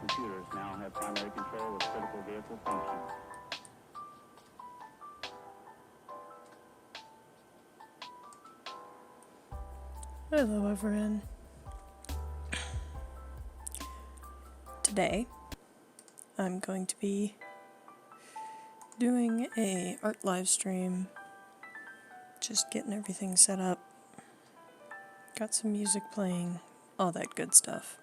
computers now have primary control of critical vehicle functions. Hello everyone. Today, I'm going to be doing a art live stream, just getting everything set up, got some music playing, all that good stuff.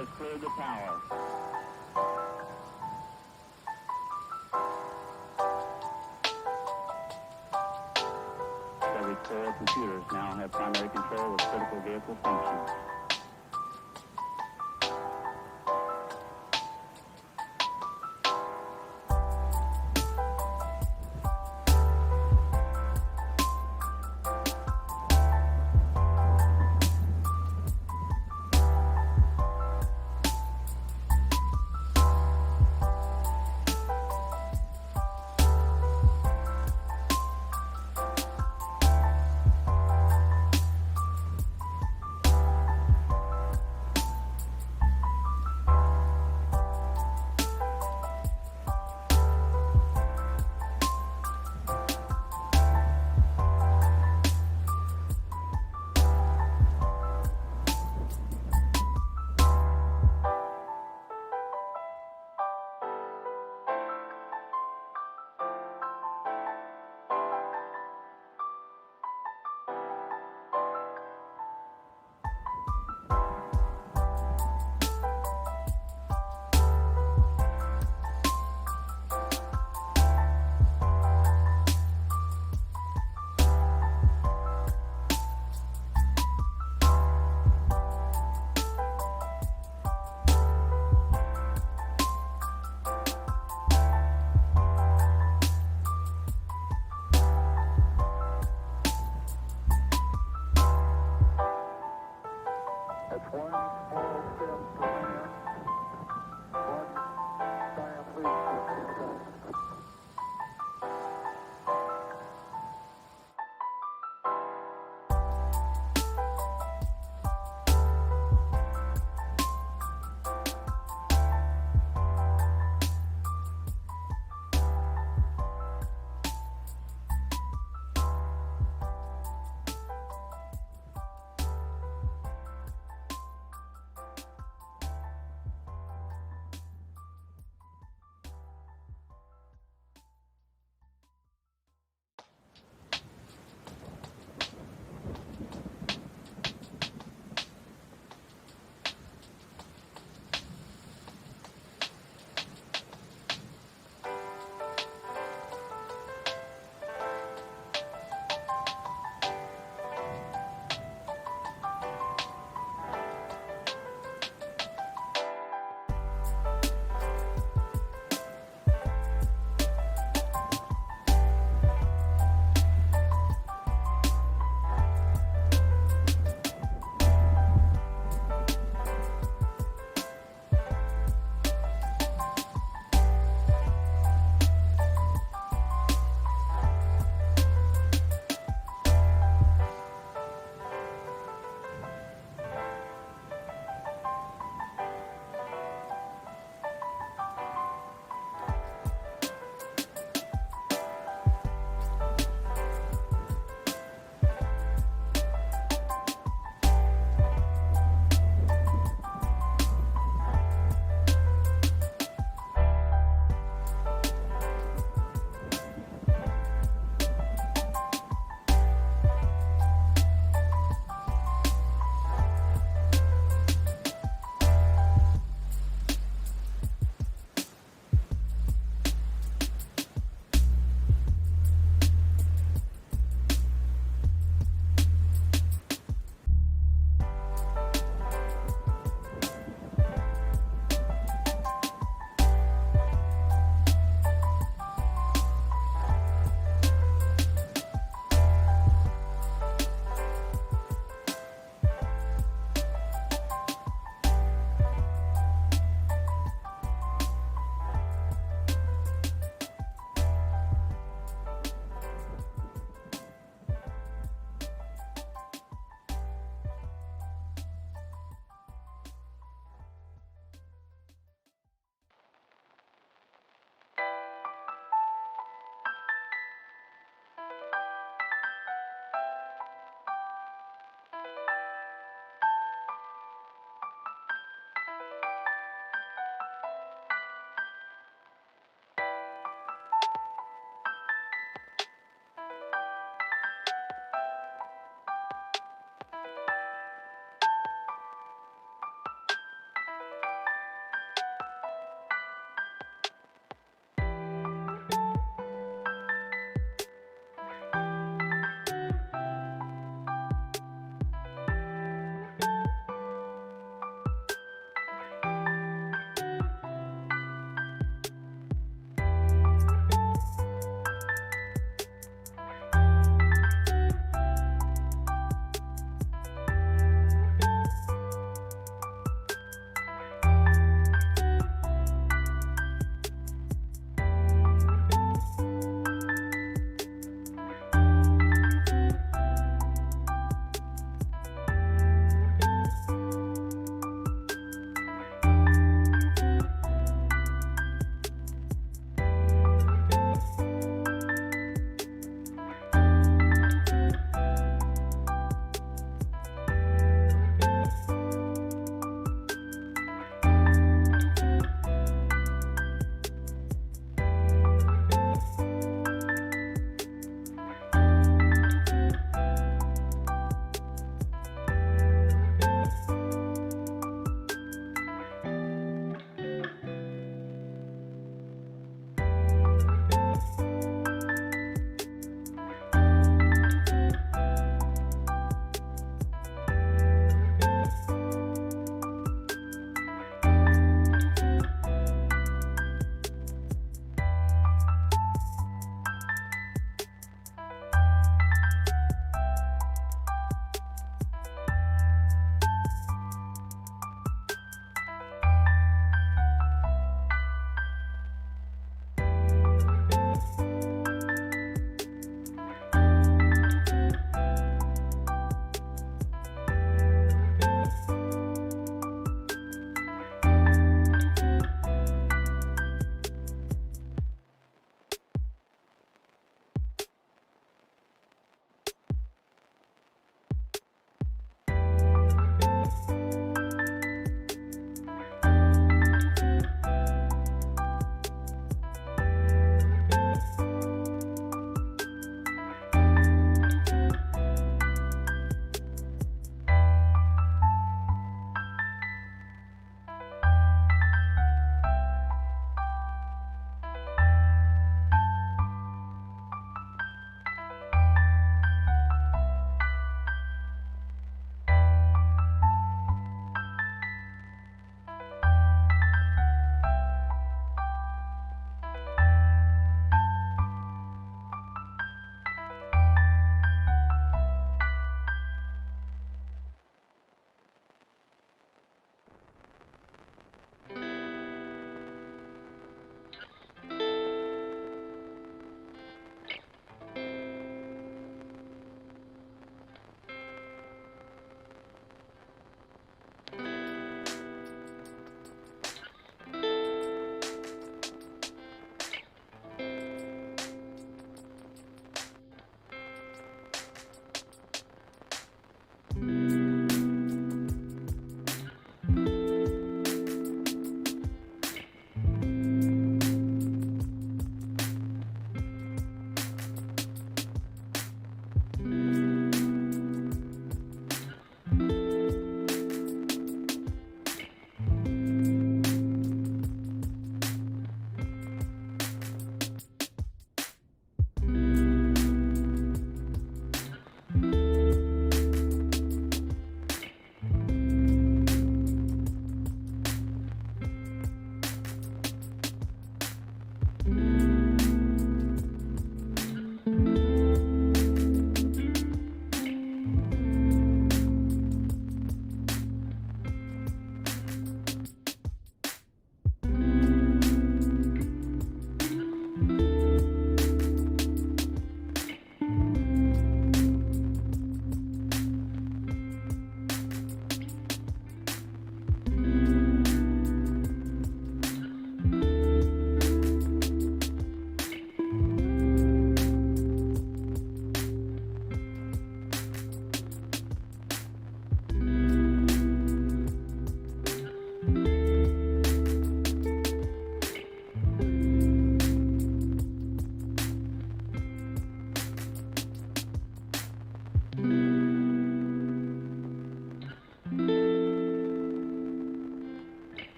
has cleared the tower. Every core computers now have primary control of critical vehicle functions.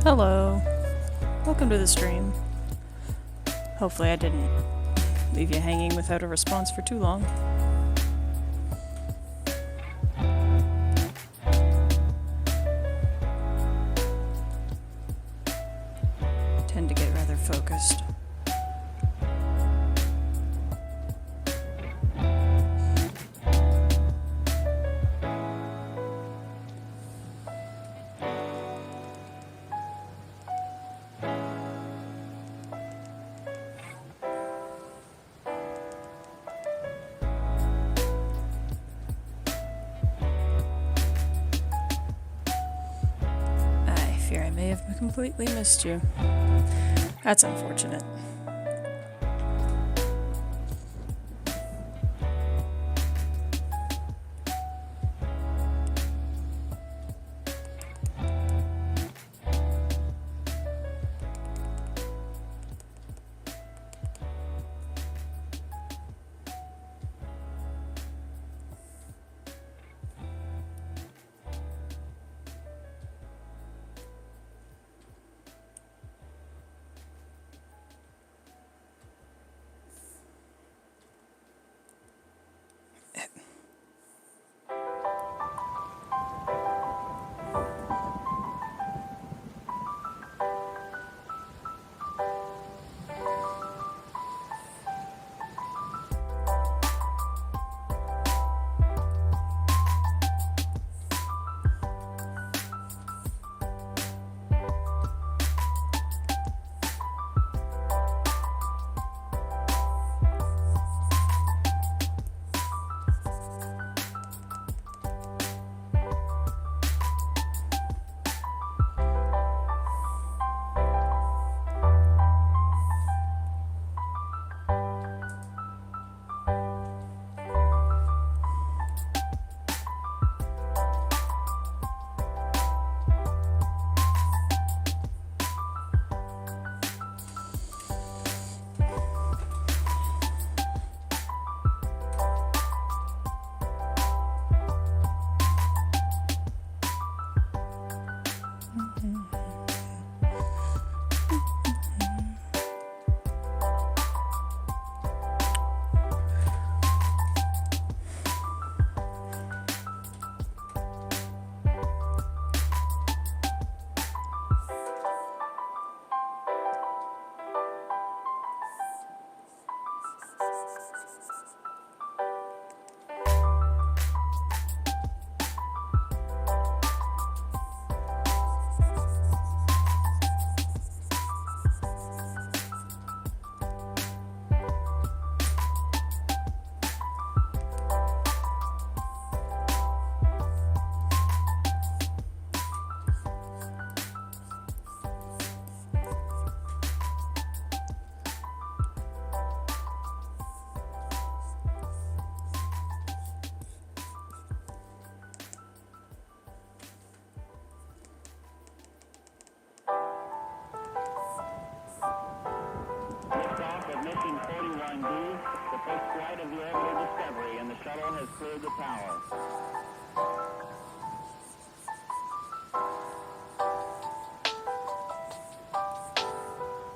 Hello. Welcome to the stream. Hopefully I didn't leave you hanging without a response for too long. Tend to get rather focused. I may have completely missed you. That's unfortunate. Liftoff of Mission 41B, the first flight of the orbital Discovery, and the shuttle has cleared the tower.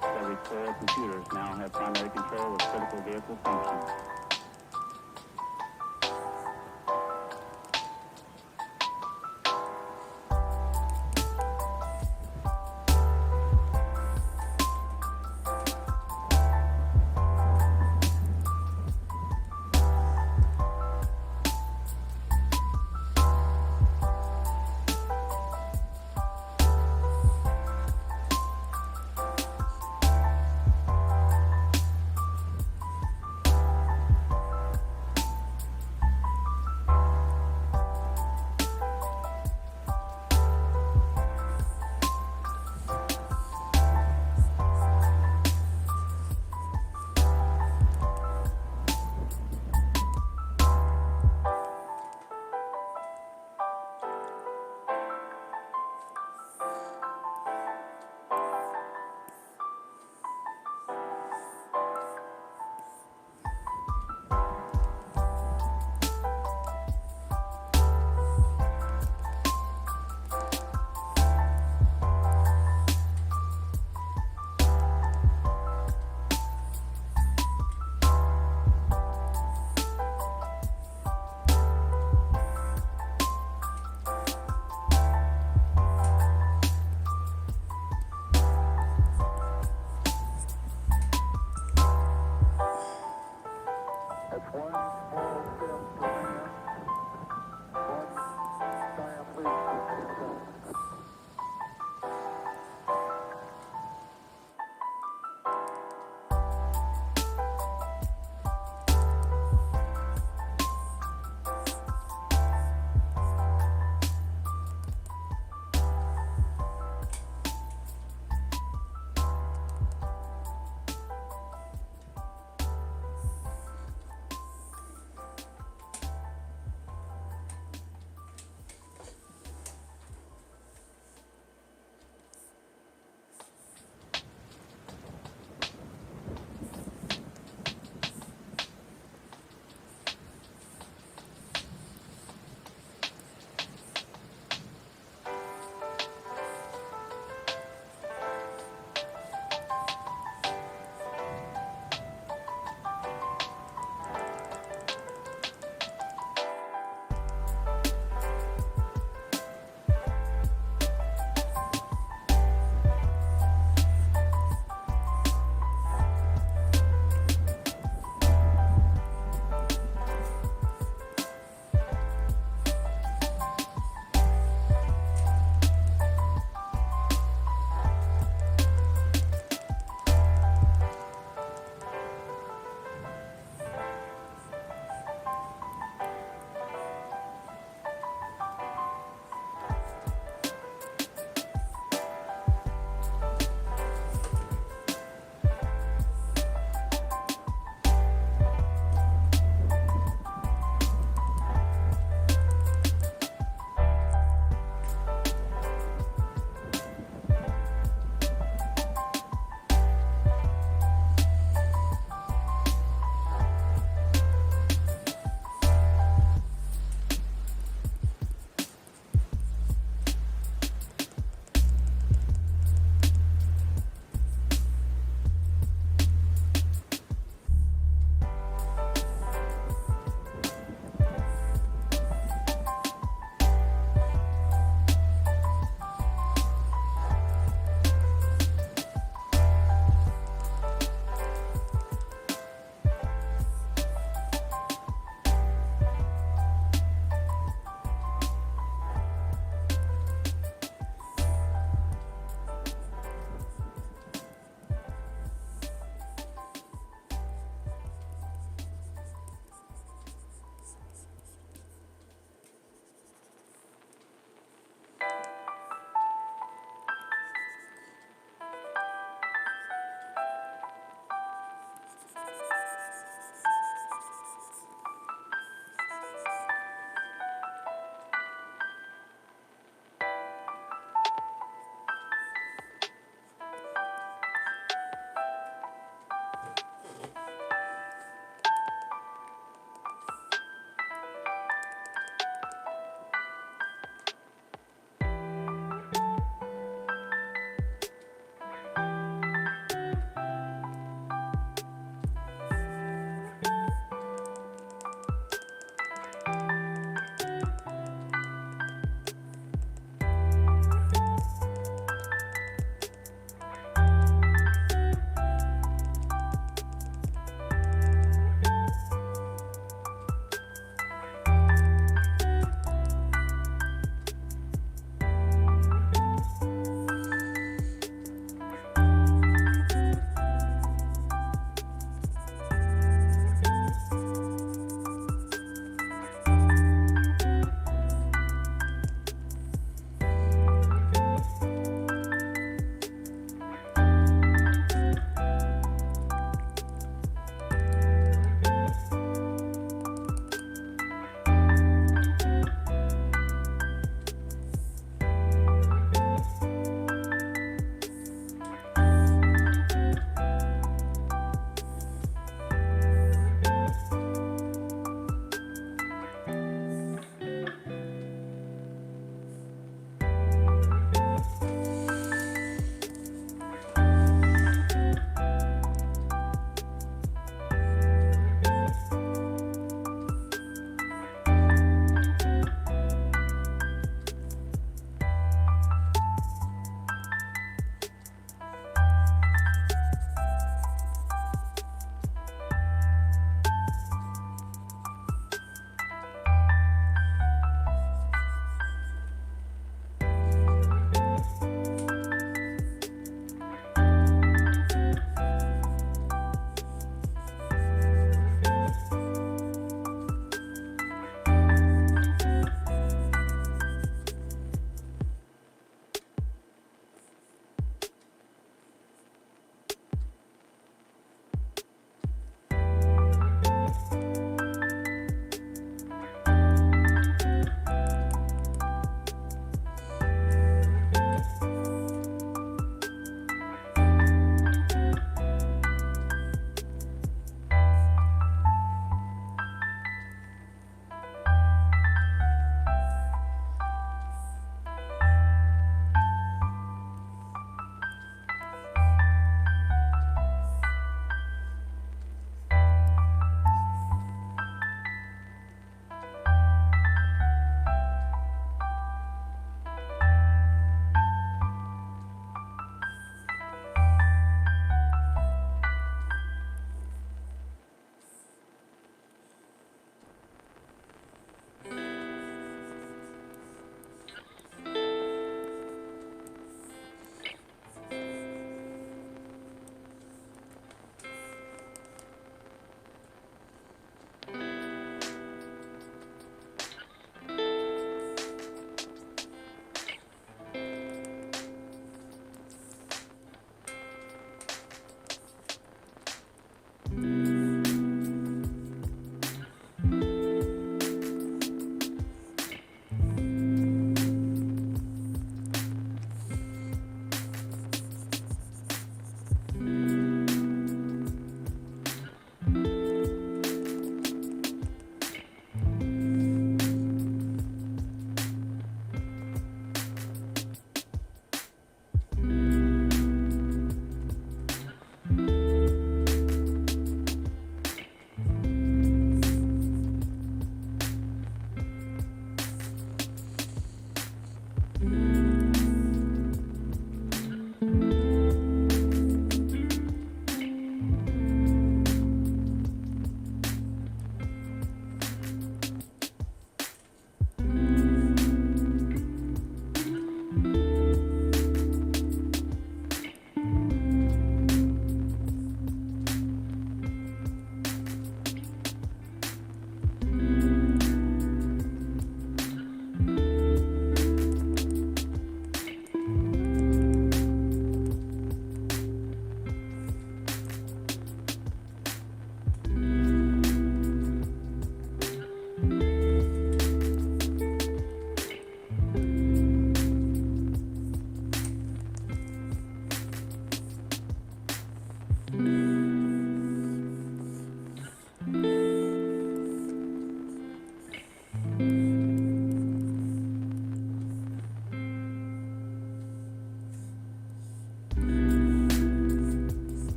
Discovery's core computers now have primary control of critical vehicle functions.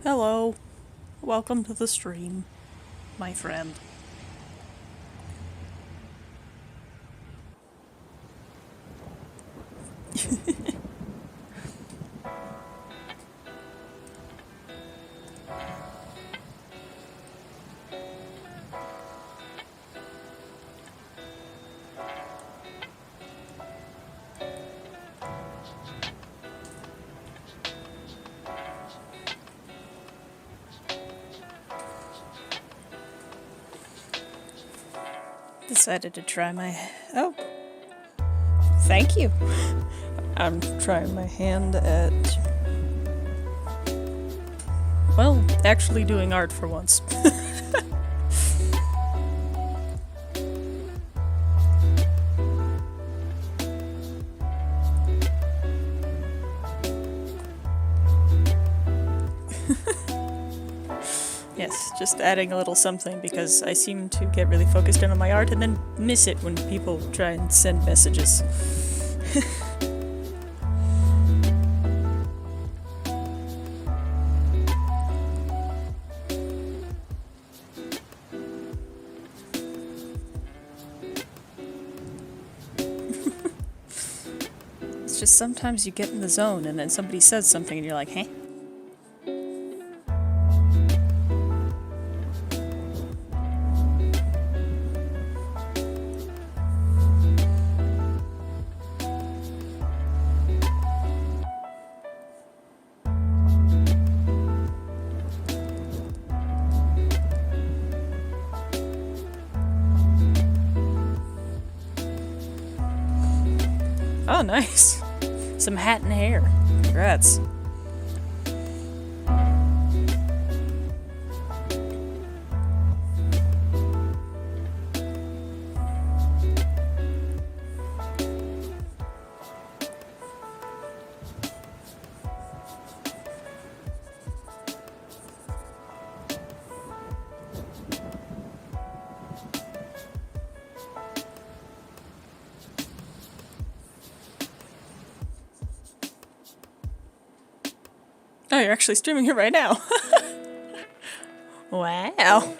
Hello. Welcome to the stream, my friend. Decided to try my... Oh. Thank you. I'm trying my hand at... Well, actually doing art for once. Yes, just adding a little something because I seem to get really focused in on my art and then miss it when people try and send messages. It's just sometimes you get in the zone and then somebody says something and you're like, hey? Oh, nice. Some hat and hair. Congrats. Oh, you're actually streaming it right now. Wow.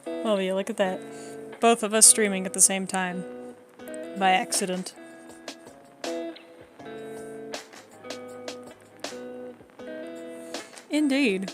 Oh, yeah, look at that. Both of us streaming at the same time. By accident. Indeed.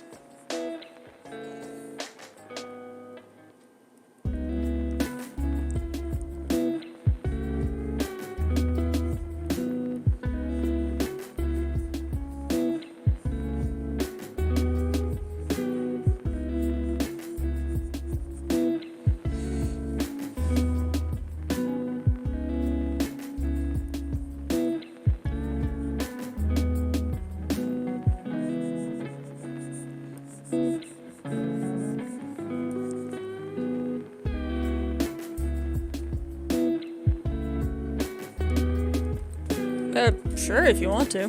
Sure, if you want to.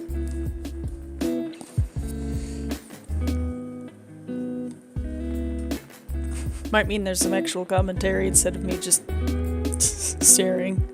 Might mean there's some actual commentary instead of me just staring.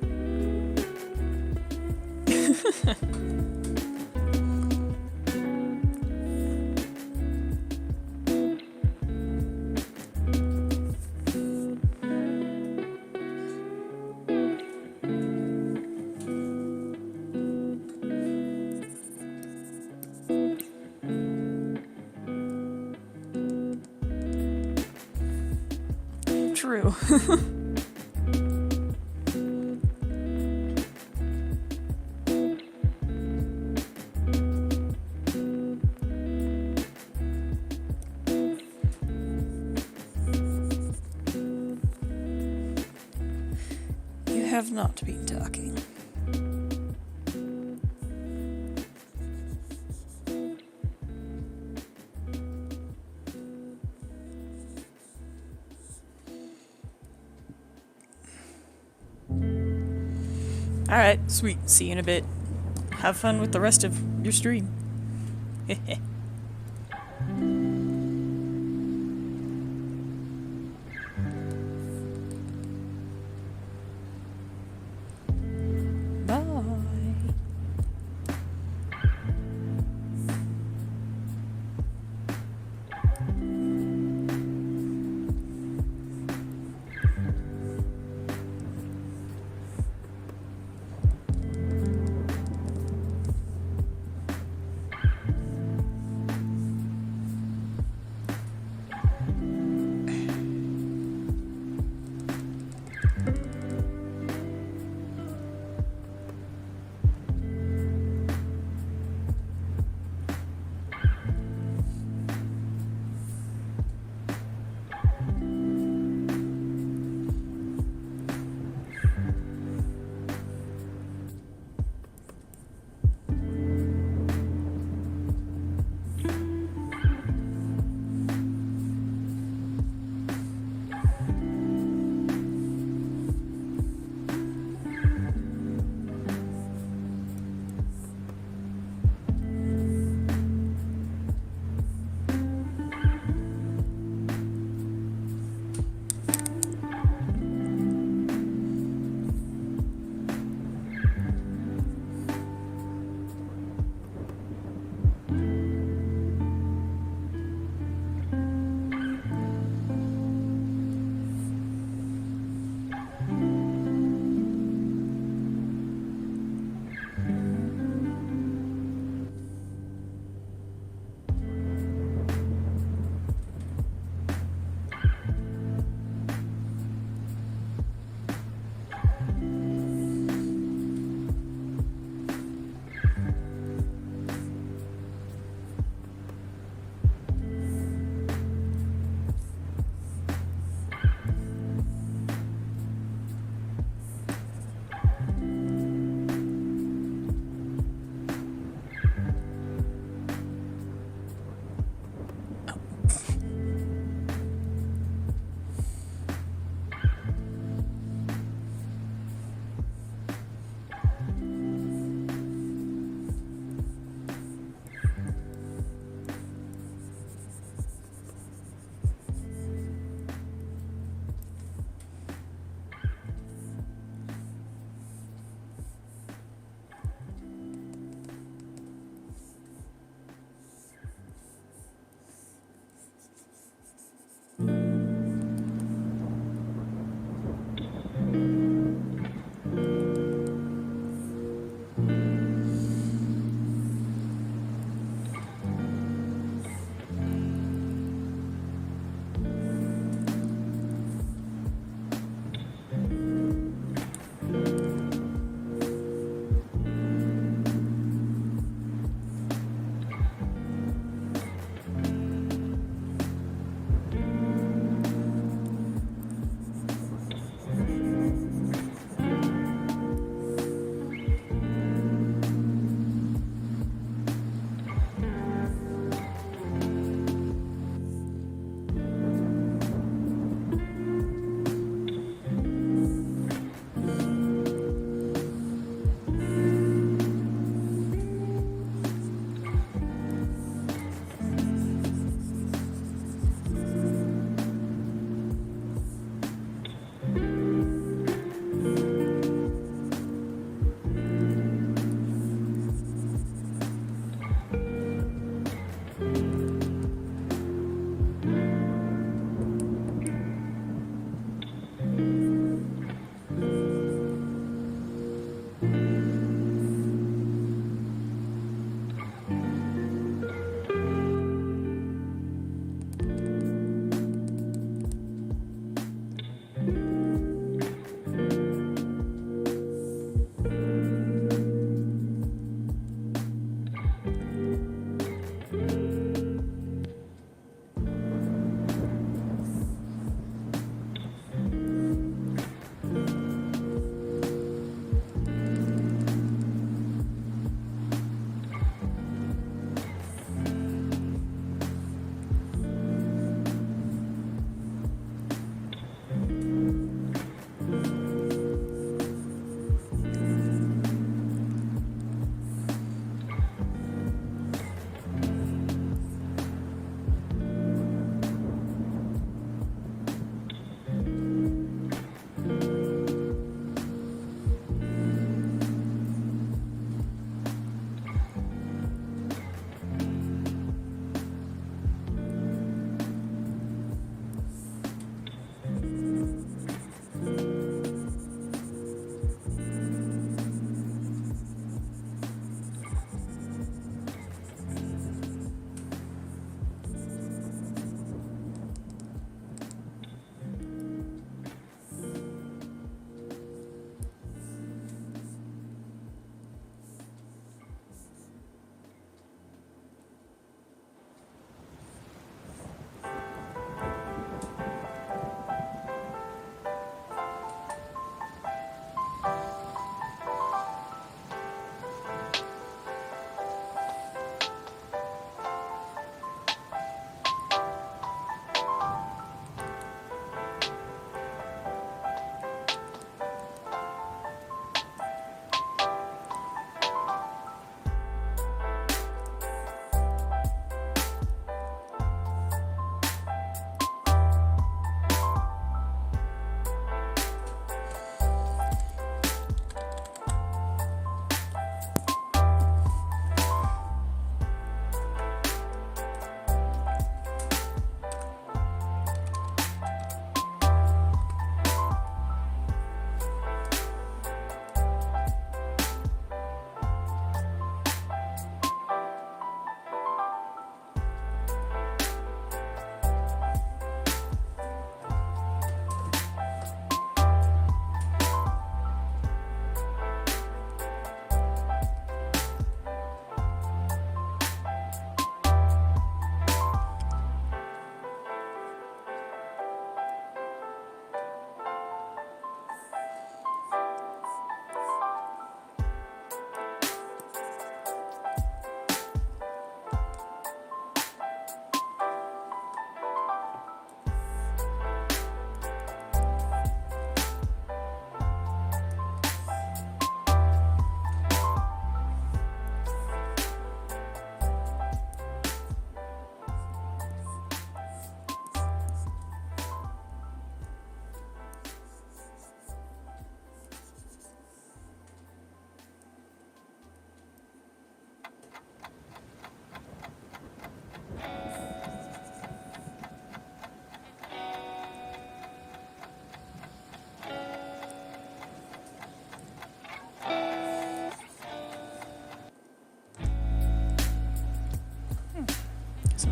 True. You have not been talking. Alright, sweet. See you in a bit. Have fun with the rest of your stream. Bye.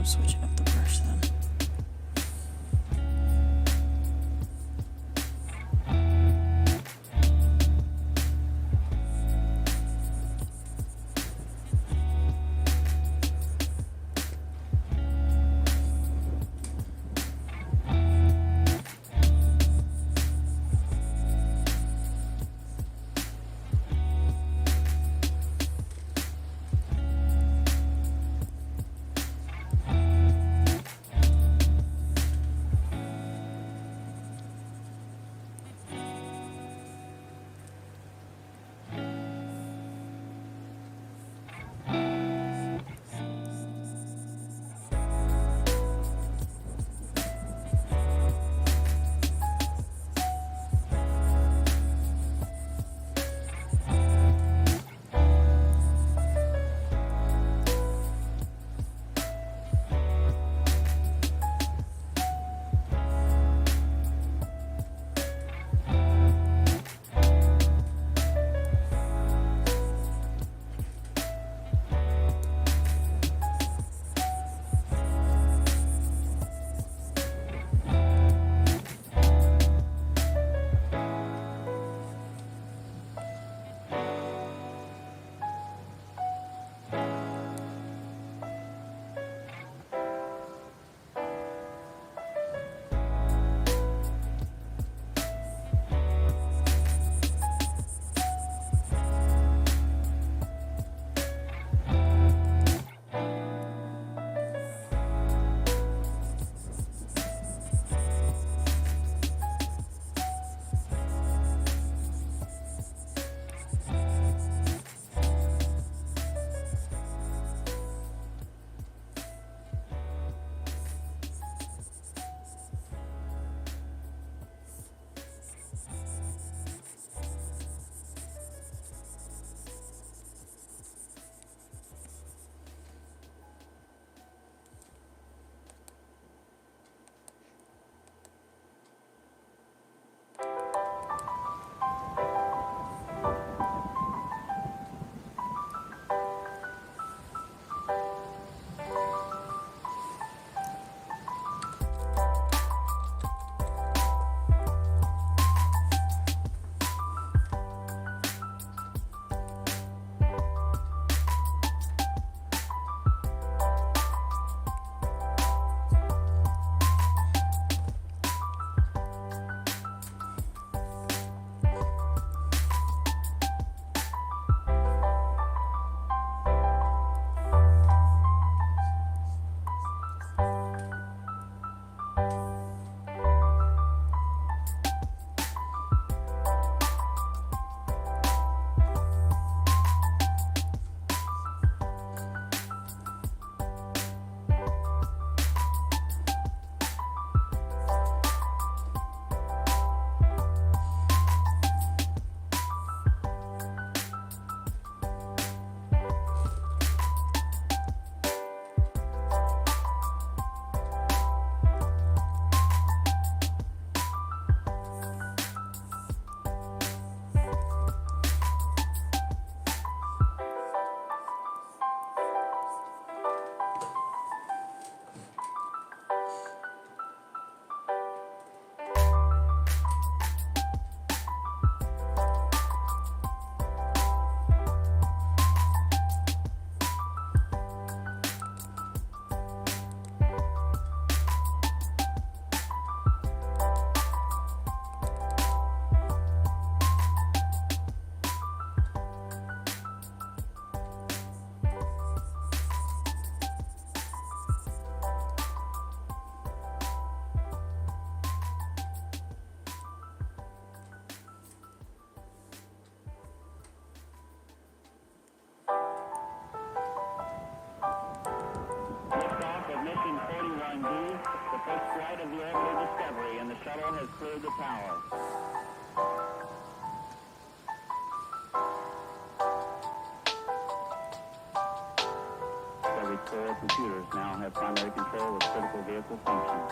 switching up the brush then. shuttle has cleared the tower. Every core computers now have primary control of critical vehicle functions.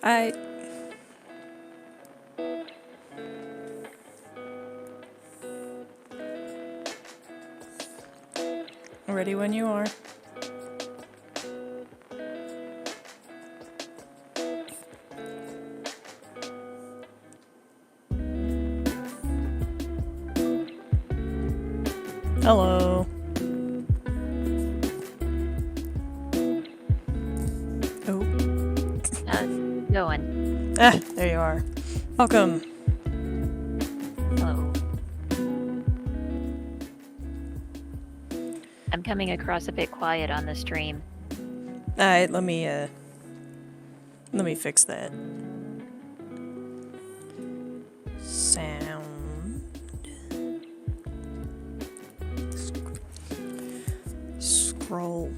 I... Ready when you are. Hello. Oh. How's it going? Ah, there you are. Welcome. Hello. I'm coming across a bit quiet on the stream. Alright, let me fix that. Sound. Scroll.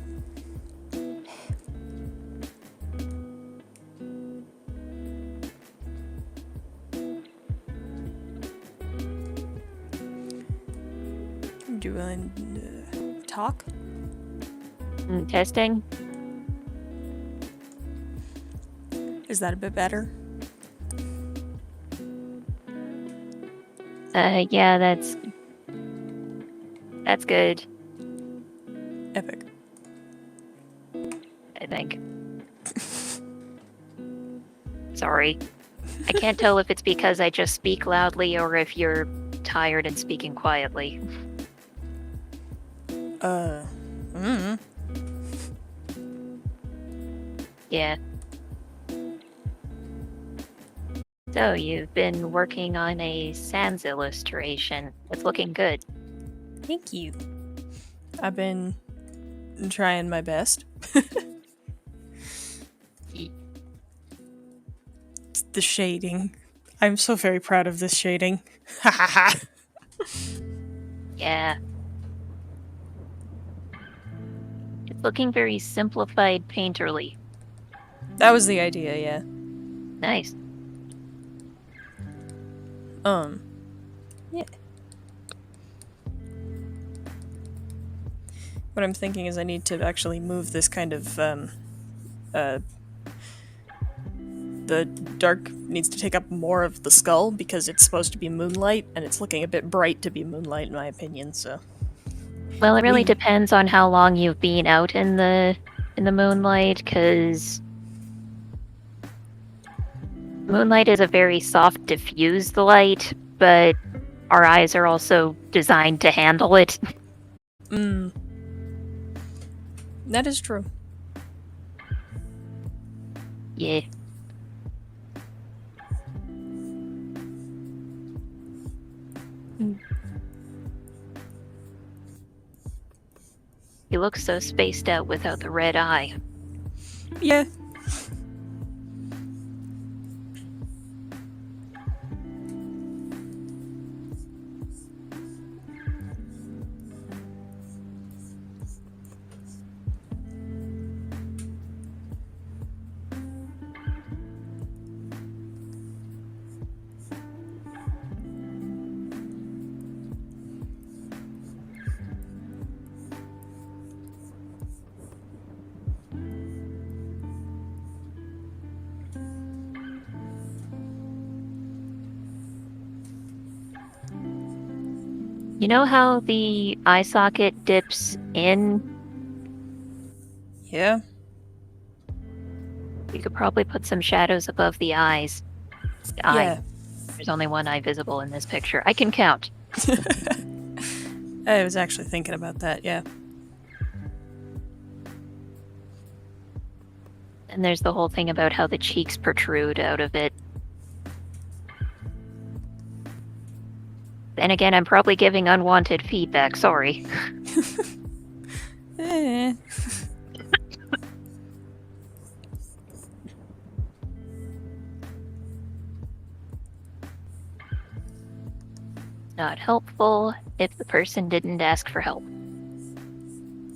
Do I talk? Testing? Is that a bit better? Yeah, that's good, Epic. I think. Sorry. I can't tell if it's because I just speak loudly or if you're tired and speaking quietly. Yeah. So, you've been working on a Sans illustration. It's looking good. Thank you. I've been trying my best. It's the shading. I'm so very proud of this shading. Ha ha ha. Yeah. It's looking very simplified painterly. That was the idea, yeah. Nice. Yeah. What I'm thinking is I need to actually move this kind of, the dark needs to take up more of the skull because it's supposed to be moonlight, and it's looking a bit bright to be moonlight in my opinion, so... Well, it really depends on how long you've been out in the moonlight, because moonlight is a very soft, diffused light, but our eyes are also designed to handle it. That is true. Yeah. He looks so spaced out without the red eye. Yeah. You know how the eye socket dips in? Yeah. You could probably put some shadows above the eyes. Yeah. There's only one eye visible in this picture. I can count. I was actually thinking about that, yeah. And there's the whole thing about how the cheeks protrude out of it. Then again, I'm probably giving unwanted feedback, sorry. Eh. Not helpful if the person didn't ask for help.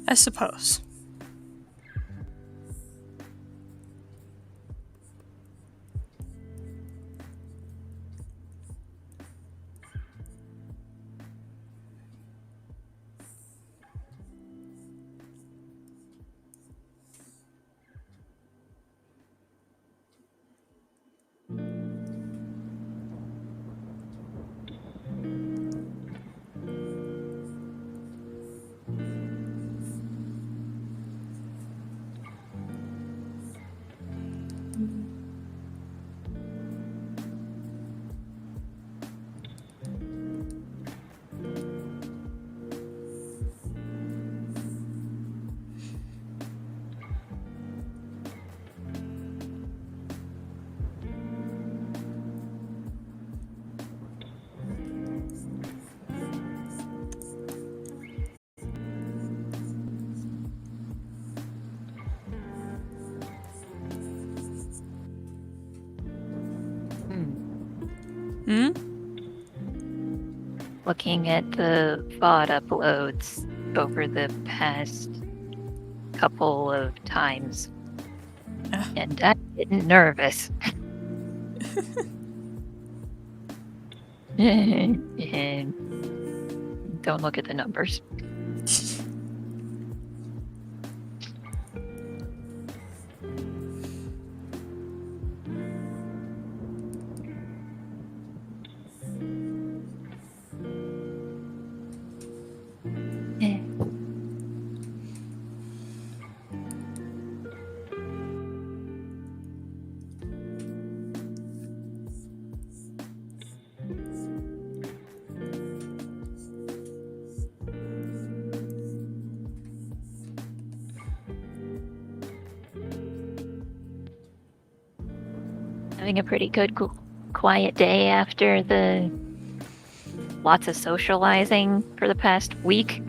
I suppose. Hmm? Looking at the VOD uploads over the past couple of times, and I'm getting nervous. Don't look at the numbers. Having a pretty good quiet day after the lots of socializing for the past week.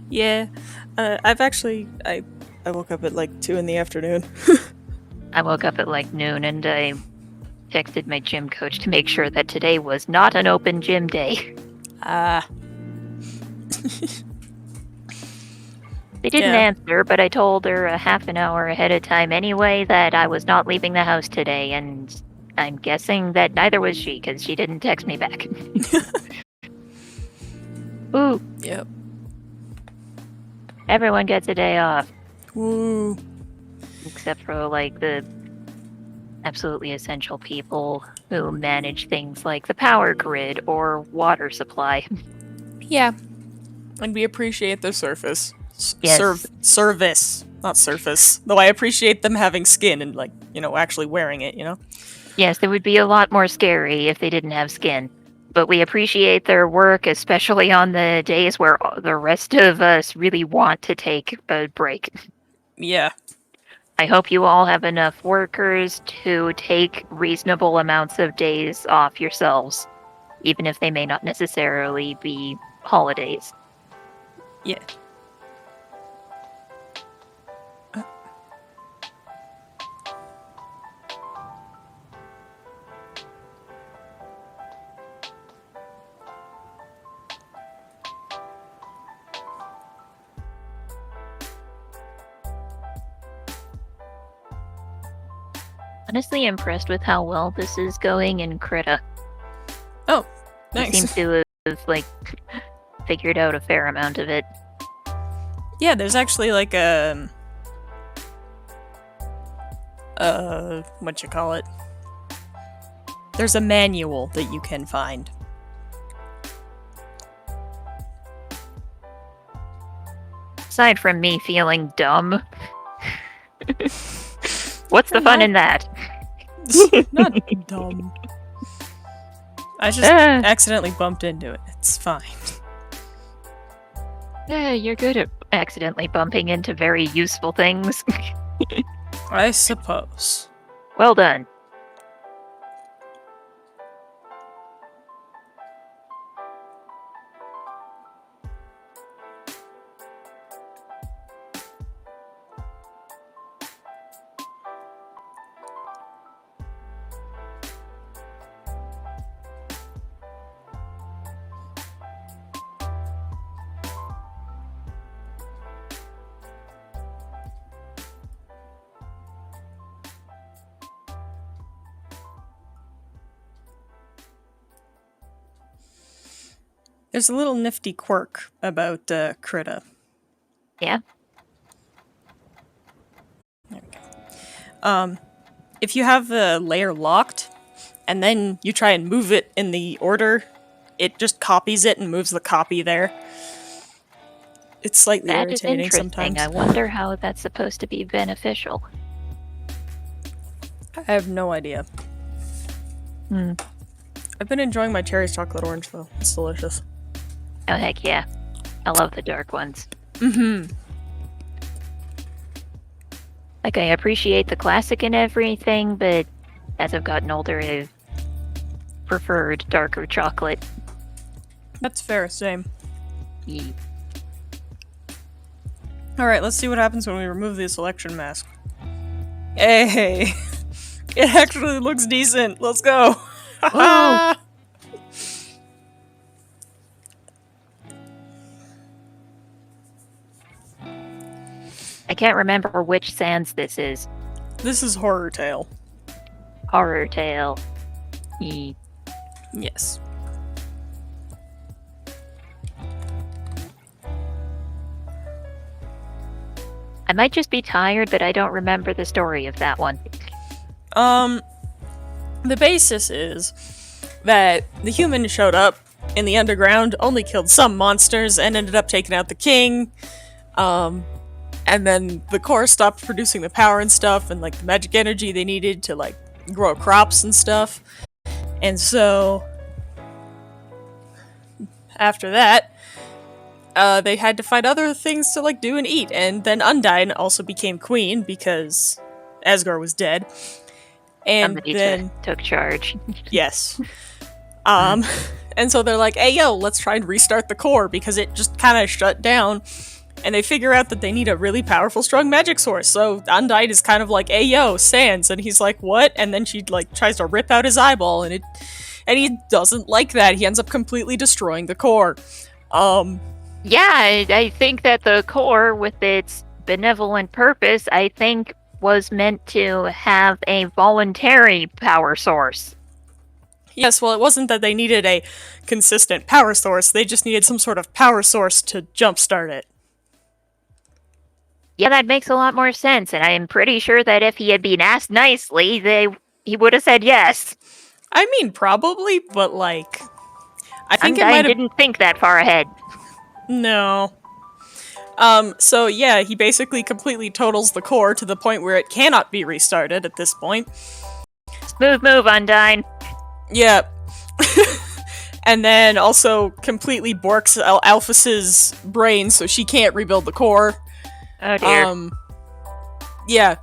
Yeah. I woke up at like 2 in the afternoon. I woke up at like noon and I texted my gym coach to make sure that today was not an open gym day. They didn't answer, but I told her a half an hour ahead of time anyway that I was not leaving the house today, and I'm guessing that neither was she, because she didn't text me back. Ooh. Yep. Everyone gets a day off. Woo. Except for, like, the absolutely essential people who manage things like the power grid or water supply. Yeah. And we appreciate the surface. Yes. Service, not surface. Though I appreciate them having skin and, like, actually wearing it, Yes, it would be a lot more scary if they didn't have skin. But we appreciate their work, especially on the days where the rest of us really want to take a break. Yeah. I hope you all have enough workers to take reasonable amounts of days off yourselves, even if they may not necessarily be holidays. Yeah. Honestly impressed with how well this is going in Krita. Oh, He nice. seems to have, like, figured out a fair amount of it. Yeah, there's actually like what you call it? There's a manual that you can find. Aside from me feeling dumb, what's the fun in that? Not dumb. I just accidentally bumped into it. It's fine. You're good at accidentally bumping into very useful things. I suppose. Well done. There's a little nifty quirk about Krita. Yeah? There we go. If you have the layer locked, and then you try and move it in the order, it just copies it and moves the copy there. It's slightly That is irritating interesting. sometimes. I wonder how that's supposed to be beneficial. I have no idea. I've been enjoying my cherry chocolate orange, though. It's delicious. Oh, heck yeah. I love the dark ones. Mm-hmm. Like, I appreciate the classic and everything, but as I've gotten older, I've preferred darker chocolate. That's fair, same. Yeah. Alright, let's see what happens when we remove the selection mask. Hey! It actually looks decent. Let's go! Woo! I can't remember which Sans this is. This is Horrortale. Horrortale. E. Yes. I might just be tired, but I don't remember the story of that one. The basis is that the humans showed up in the underground, only killed some monsters, and ended up taking out the king. And then the core stopped producing the power and stuff, and like the magic energy they needed to like grow crops and stuff. And so after that, they had to find other things to like do and eat. And then Undyne also became queen because Asgore was dead. And Somebody then took charge. yes. And so they're like, hey yo, let's try and restart the core because it just kind of shut down. And they figure out that they need a really powerful, strong magic source. So Undyne is kind of like, hey yo, Sans, and he's like, what? And then she like tries to rip out his eyeball, and he doesn't like that. He ends up completely destroying the core. Yeah, I think that the core, with its benevolent purpose, I think was meant to have a voluntary power source. Yes, well, it wasn't that they needed a consistent power source. They just needed some sort of power source to jumpstart it. Yeah, that makes a lot more sense, and I am pretty sure that if he had been asked nicely, he would have said yes. I mean, probably, but like, I think it Undyne might have. didn't think that far ahead. No. So yeah, he basically completely totals the core to the point where it cannot be restarted at this point. Smooth move, Undyne. Yeah. And then also completely borks Alphys's brain so she can't rebuild the core. Oh dear. Yeah.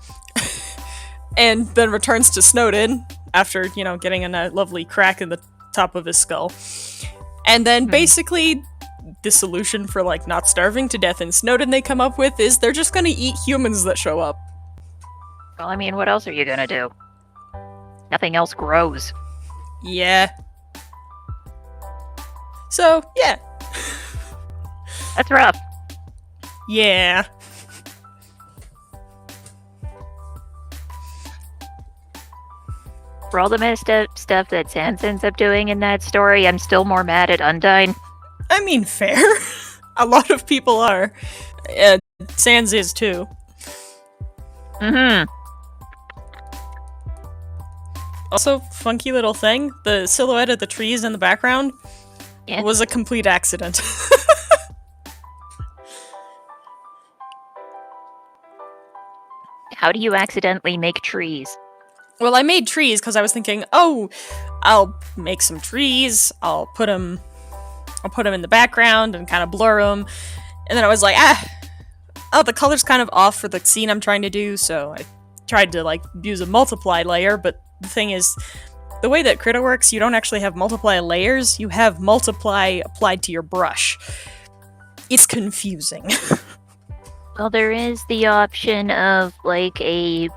And then returns to Snowdin after, getting a lovely crack in the top of his skull. And then basically the solution for like not starving to death in Snowdin they come up with is they're just gonna eat humans that show up. Well, I mean, what else are you gonna do? Nothing else grows. Yeah. So, yeah. That's rough. Yeah. For all the messed up stuff that Sans ends up doing in that story, I'm still more mad at Undyne. I mean, fair. A lot of people are. Sans is too. Mm-hmm. Also, funky little thing, the silhouette of the trees in the background was a complete accident. How do you accidentally make trees? Well, I made trees because I was thinking, oh, I'll make some trees, I'll put them in the background and kind of blur them, and then I was like, the color's kind of off for the scene I'm trying to do, so I tried to like use a multiply layer, but the thing is, the way that Krita works, you don't actually have multiply layers, you have multiply applied to your brush. It's confusing. Well, there is the option of like a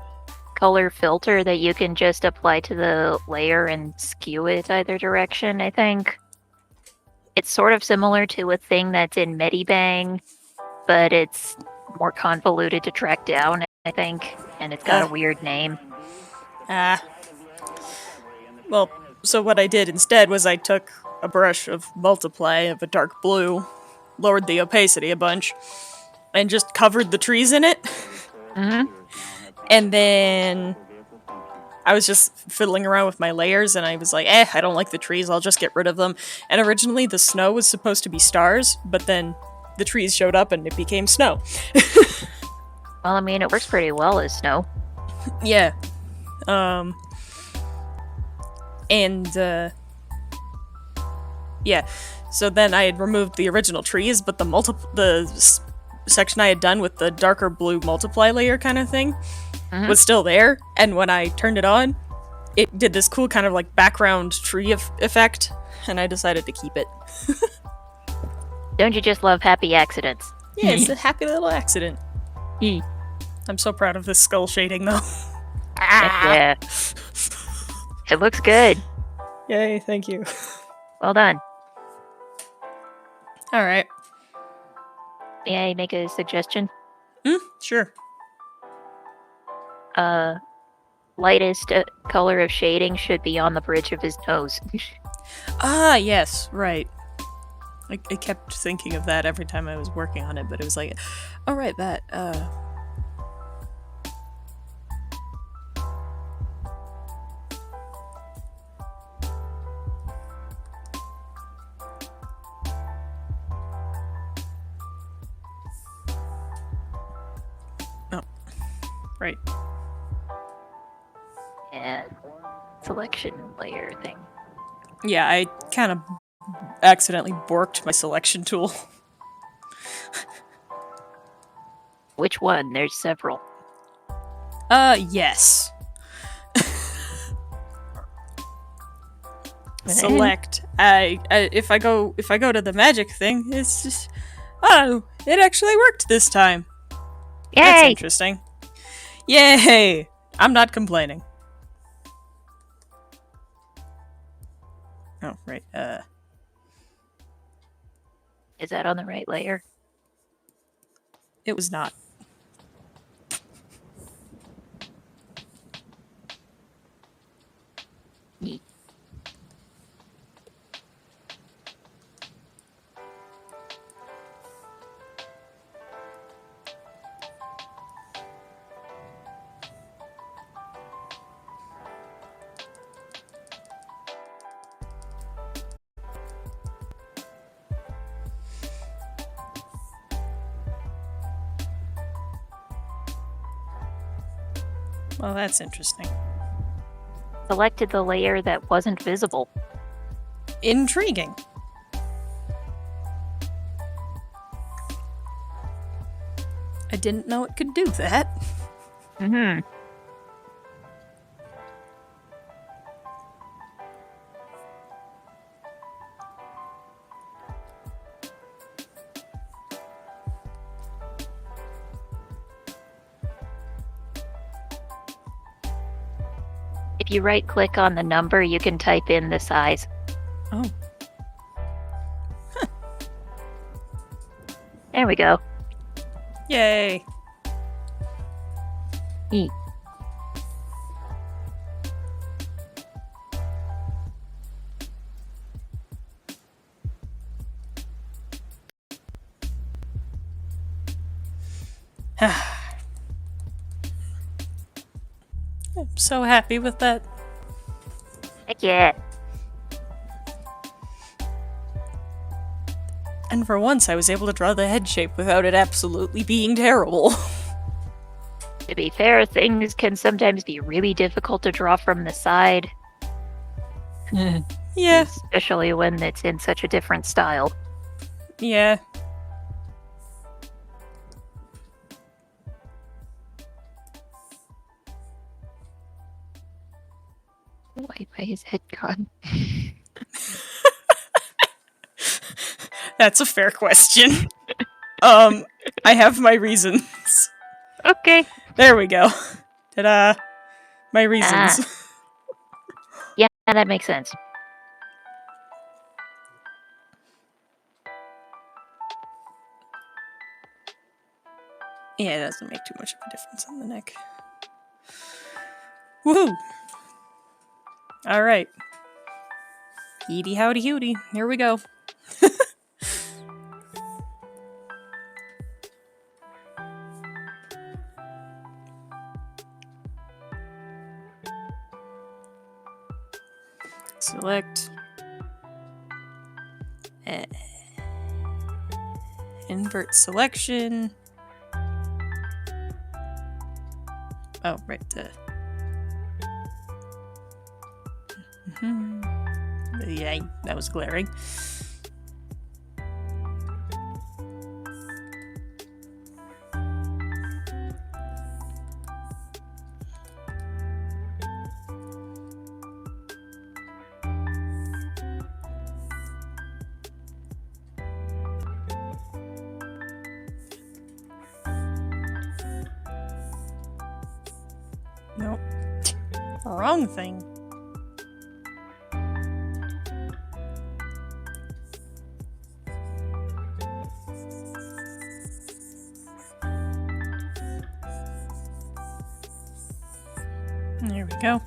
color filter that you can just apply to the layer and skew it either direction, I think. It's sort of similar to a thing that's in Medibang, but it's more convoluted to track down, I think, and it's got a weird name. Well, so what I did instead was I took a brush of multiply of a dark blue, lowered the opacity a bunch, and just covered the trees in it. Mm-hmm. And then I was just fiddling around with my layers, and I was like, I don't like the trees, I'll just get rid of them. And originally the snow was supposed to be stars, but then the trees showed up and it became snow. Well, I mean, it works pretty well as snow. Yeah. Yeah. So then I had removed the original trees, but the section I had done with the darker blue multiply layer kind of thing was still there, and when I turned it on, it did this cool kind of like background tree effect, and I decided to keep it. Don't you just love happy accidents? Yeah, it's a happy little accident. I'm so proud of this skull shading, though. Yeah. It looks good. Yay, thank you. Well done. All right. May I make a suggestion? Sure. Lightest color of shading should be on the bridge of his nose. Ah, yes, right. I kept thinking of that every time I was working on it, but it was like, oh, right, that, Oh, right. Yeah. Selection layer thing. Yeah, I kind of accidentally borked my selection tool. Which one? There's several. Yes. Select. If I go to the magic thing, it's just, oh, it actually worked this time. Yay! That's interesting. Yay! I'm not complaining. Oh, right. Is that on the right layer? It was not. Neat. Well, that's interesting. Selected the layer that wasn't visible. Intriguing. I didn't know it could do that. Mm-hmm. If you right-click on the number, you can type in the size. Oh. There we go. Yay. Neat. I'm so happy with that. Heck yeah. And for once, I was able to draw the head shape without it absolutely being terrible. To be fair, things can sometimes be really difficult to draw from the side. Yeah. Especially when it's in such a different style. Yeah. Why is head gone? That's a fair question. I have my reasons. Okay. There we go. Ta-da. My reasons. Yeah, that makes sense. Yeah, it doesn't make too much of a difference on the neck. Woohoo! Alright. Heedy howdy hooty. Here we go. Select. Invert selection. Oh, right. Yeah, that was glaring. Nope. Wrong thing. There we go.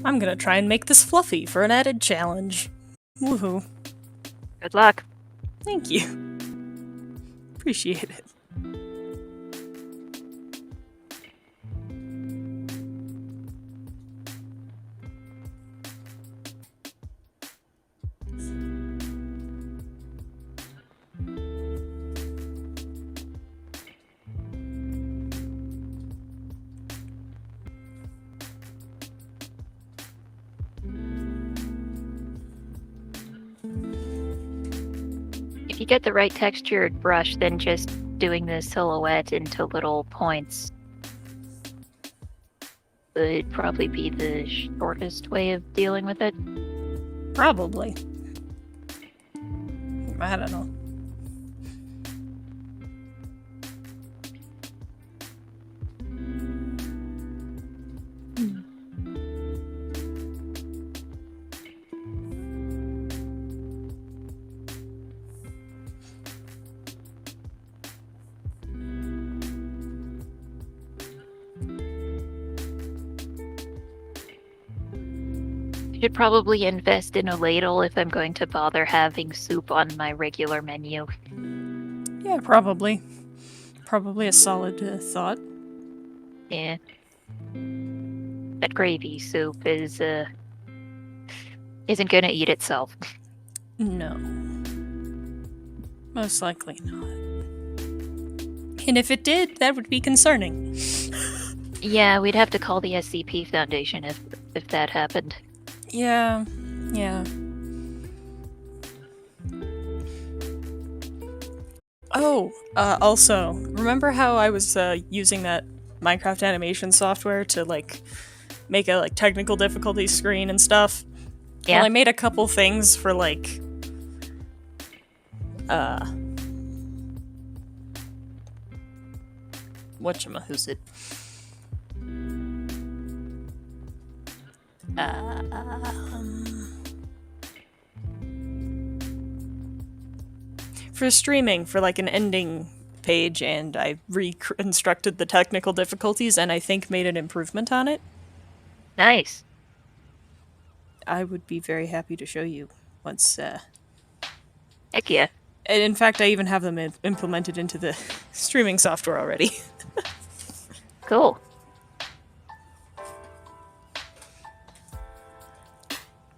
I'm gonna try and make this fluffy for an added challenge. Woohoo. Good luck. Thank you. Appreciate it. If you get the right textured brush, then just doing the silhouette into little points would probably be the shortest way of dealing with it. Probably. I don't know. I should probably invest in a ladle if I'm going to bother having soup on my regular menu. Yeah, probably. Probably a solid thought. Yeah. That gravy soup isn't gonna eat itself. No. Most likely not. And if it did, that would be concerning. Yeah, we'd have to call the SCP Foundation if that happened. Yeah. Oh, also, remember how I was using that Minecraft animation software to like make a like technical difficulty screen and stuff? Yeah. Well, I made a couple things for like whatchamahoozit. For streaming, for like an ending page, and I reconstructed the technical difficulties and I think made an improvement on it. Nice. I would be very happy to show you once. Heck yeah. And in fact, I even have them implemented into the streaming software already. Cool.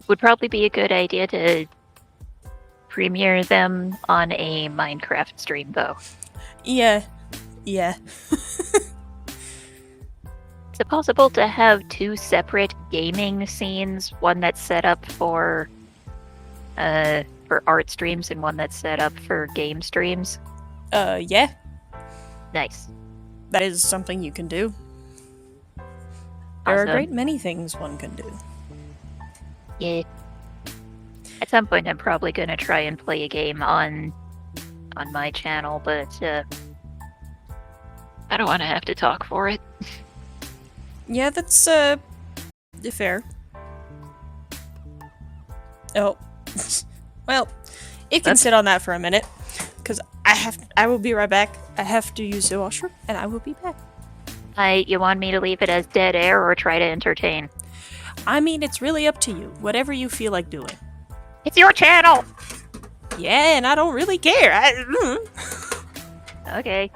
Would probably be a good idea to premiere them on a Minecraft stream, though. Yeah. Is it possible to have two separate gaming scenes? One that's set up for art streams and one that's set up for game streams? Yeah. Nice. That is something you can do. There are a Awesome. great many things one can do. Yeah. At some point, I'm probably gonna try and play a game on my channel, but I don't want to have to talk for it. Yeah, that's fair. Oh. Well, it can sit on that for a minute, because I will be right back. I have to use the washroom, and I will be back. You want me to leave it as dead air or try to entertain? I mean, it's really up to you. Whatever you feel like doing. It's your channel! Yeah, and I don't really care. Okay.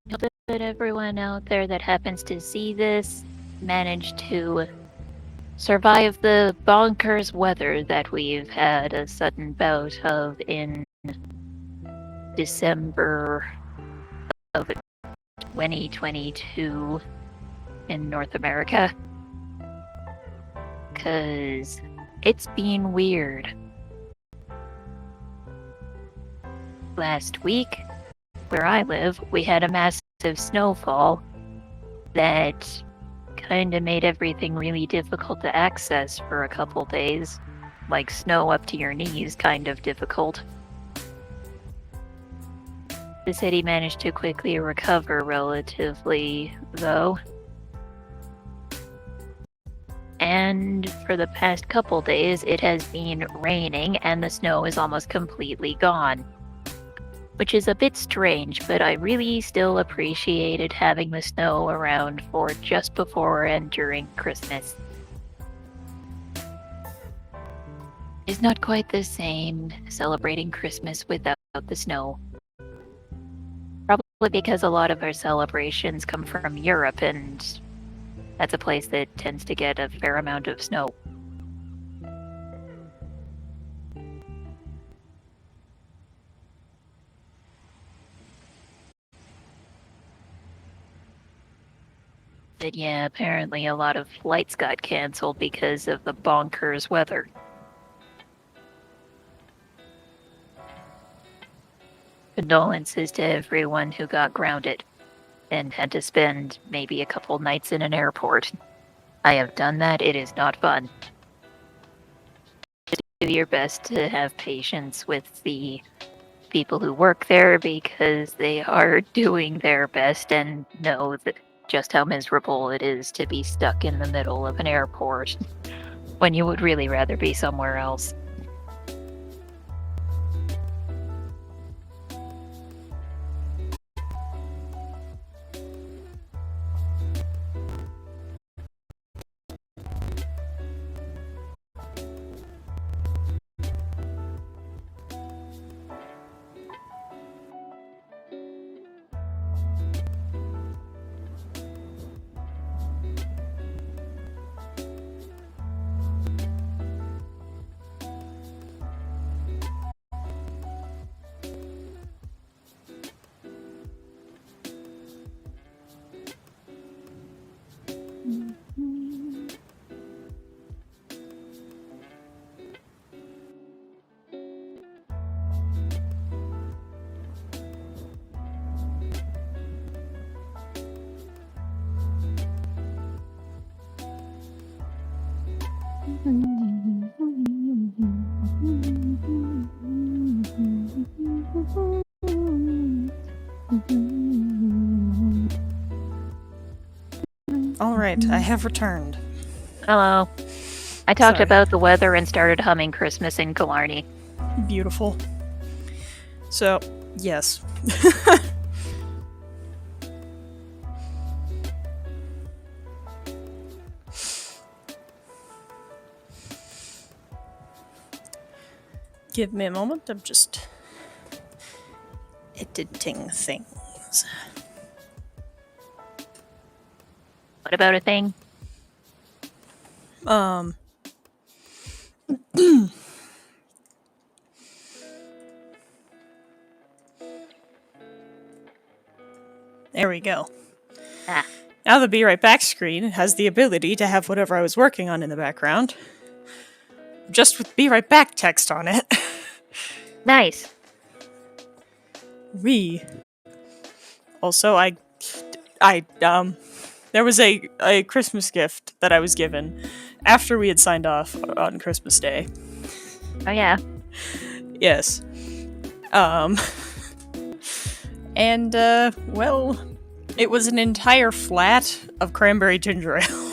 Hope that everyone out there that happens to see this managed to survive the bonkers weather that we've had a sudden bout of in December of 2022 in North America. 'Cause it's been weird. Last week, where I live, we had a massive snowfall that kinda made everything really difficult to access for a couple days. Like snow up to your knees, kind of difficult. The city managed to quickly recover relatively, though. And for the past couple days, it has been raining and the snow is almost completely gone. Which is a bit strange, but I really still appreciated having the snow around for just before and during Christmas. It's not quite the same celebrating Christmas without the snow. Probably because a lot of our celebrations come from Europe, and that's a place that tends to get a fair amount of snow. But yeah, apparently a lot of flights got cancelled because of the bonkers weather. Condolences to everyone who got grounded and had to spend maybe a couple nights in an airport. I have done that. It is not fun. Just do your best to have patience with the people who work there because they are doing their best, and know that just how miserable it is to be stuck in the middle of an airport when you would really rather be somewhere else. Alright, I have returned. Hello. I talked Sorry. about the weather and started humming Christmas in Killarney. Beautiful. So, yes. Give me a moment, I'm just editing things. What about a thing? There we go. Ah, Now the Be Right Back screen has the ability to have whatever I was working on in the background, just with Be Right Back text on it. nice. Also, there was a Christmas gift that I was given after we had signed off on Christmas Day. Oh yeah. Yes. And, well, it was an entire flat of cranberry ginger ale.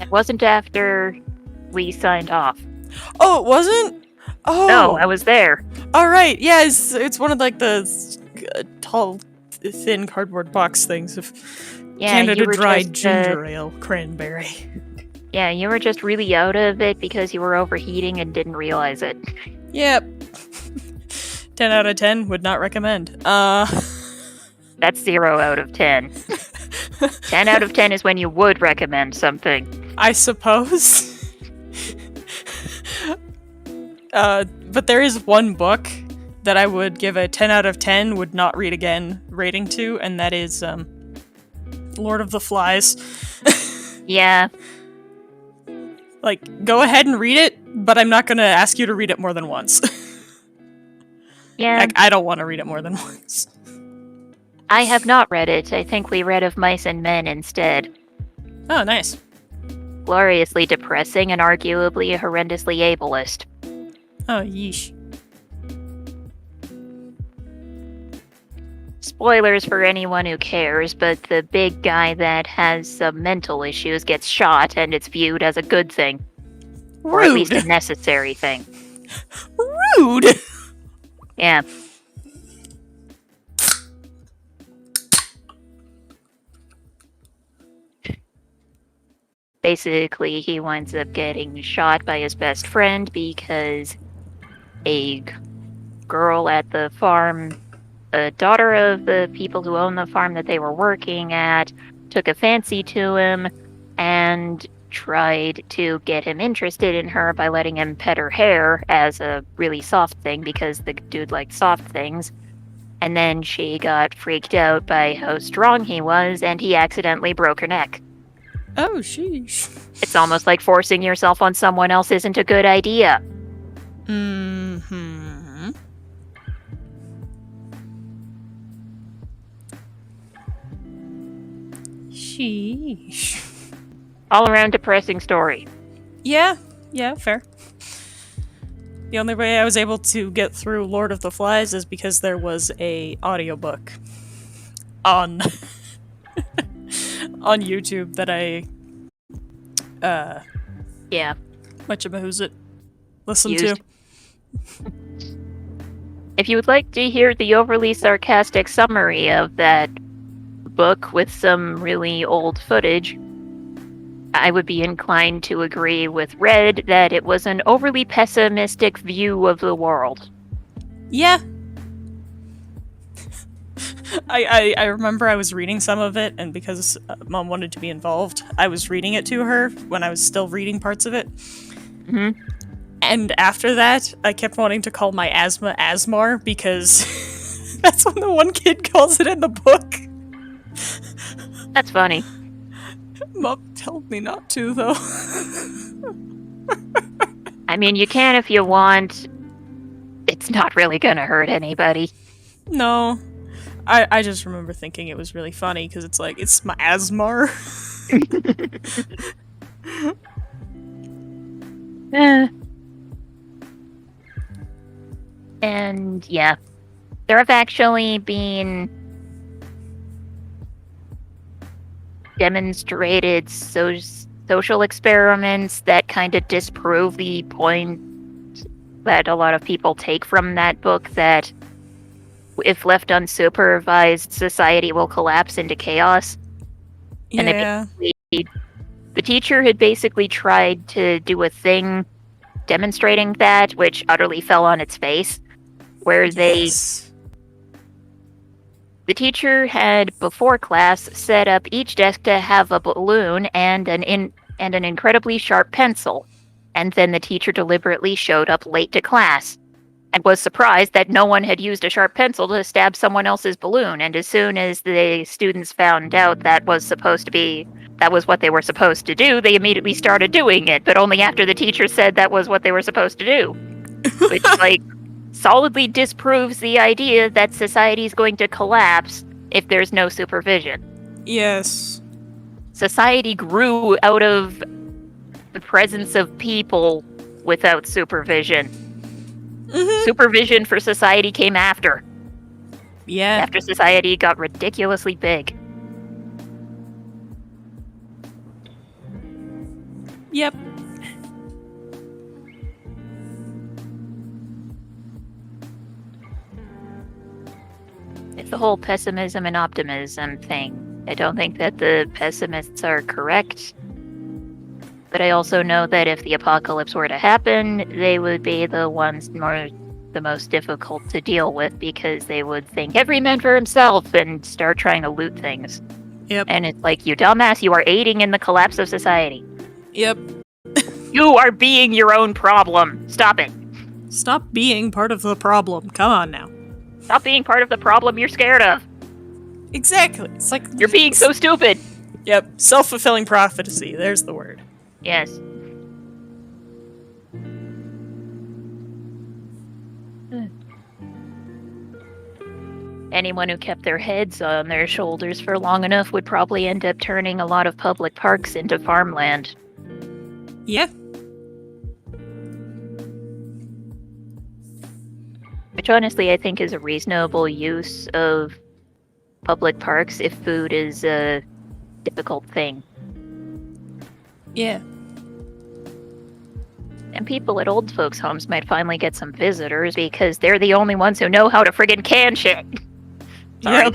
It wasn't after we signed off. Oh, it wasn't? Oh. No, I was there. All right. Yeah, it's one of like the tall, thin cardboard box things of Yeah, Canada you were dried just, ginger ale cranberry. Yeah, you were just really out of it because you were overheating and didn't realize it. Yep. 10 out of 10 would not recommend. That's 0 out of 10. 10 out of 10 is when you would recommend something. I suppose. But there is one book that I would give a 10 out of 10 would not read again rating to, and that is Lord of the Flies. Yeah. Like, go ahead and read it, but I'm not gonna ask you to read it more than once. Yeah. Like, I don't want to read it more than once. I have not read it. I think we read Of Mice and Men instead. Oh, nice. Gloriously depressing and arguably horrendously ableist. Oh, yeesh. Spoilers for anyone who cares, but the big guy that has some mental issues gets shot and it's viewed as a good thing. Rude. Or at least a necessary thing. Rude! Yeah. Basically, he winds up getting shot by his best friend because a girl at the farm, a daughter of the people who own the farm that they were working at, took a fancy to him and tried to get him interested in her by letting him pet her hair as a really soft thing because the dude liked soft things. And then she got freaked out by how strong he was and he accidentally broke her neck. Oh, sheesh. It's almost like forcing yourself on someone else isn't a good idea. Mm-hmm. Sheesh. All around depressing story. Yeah, fair. The only way I was able to get through Lord of the Flies is because there was a audiobook on on YouTube that I Yeah. whatchamahoosit listened Used. to. If you would like to hear the overly sarcastic summary of that book with some really old footage, I would be inclined to agree with Red that it was an overly pessimistic view of the world. Yeah. I remember I was reading some of it, and because Mom wanted to be involved, I was reading it to her when I was still reading parts of it. Hmm. And after that, I kept wanting to call my asthma Asmar because that's what the one kid calls it in the book. That's funny. Mom told me not to, though. I mean, you can if you want. It's not really gonna hurt anybody. No. I just remember thinking it was really funny because it's like, it's my Asmar. And yeah, there have actually been demonstrated social experiments that kind of disprove the point that a lot of people take from that book, that if left unsupervised, society will collapse into chaos. And Yeah. the teacher had basically tried to do a thing demonstrating that, which utterly fell on its face, where Yes. the teacher had, before class, set up each desk to have a balloon and an incredibly sharp pencil. And then the teacher deliberately showed up late to class and was surprised that no one had used a sharp pencil to stab someone else's balloon. And as soon as the students found out that was what they were supposed to do, they immediately started doing it, but only after the teacher said that was what they were supposed to do. Which, solidly disproves the idea that society is going to collapse if there's no supervision. Yes. Society grew out of the presence of people without supervision. Mm-hmm. Supervision for society came after. Yeah. After society got ridiculously big. Yep. It's the whole pessimism and optimism thing. I don't think that the pessimists are correct. But I also know that if the apocalypse were to happen, they would be the ones the most difficult to deal with, because they would think every man for himself and start trying to loot things. Yep. And it's like, you dumbass, you are aiding in the collapse of society. Yep. You are being your own problem. Stop it. Stop being part of the problem. Come on now. Stop being part of the problem you're scared of. Exactly. It's like You're being so stupid. Yep. Self-fulfilling prophecy. There's the word. Yes. Anyone who kept their heads on their shoulders for long enough would probably end up turning a lot of public parks into farmland. Yeah. Which honestly I think is a reasonable use of public parks if food is a difficult thing. Yeah. And people at old folks' homes might finally get some visitors because they're the only ones who know how to friggin' can shit. Sorry. Yep.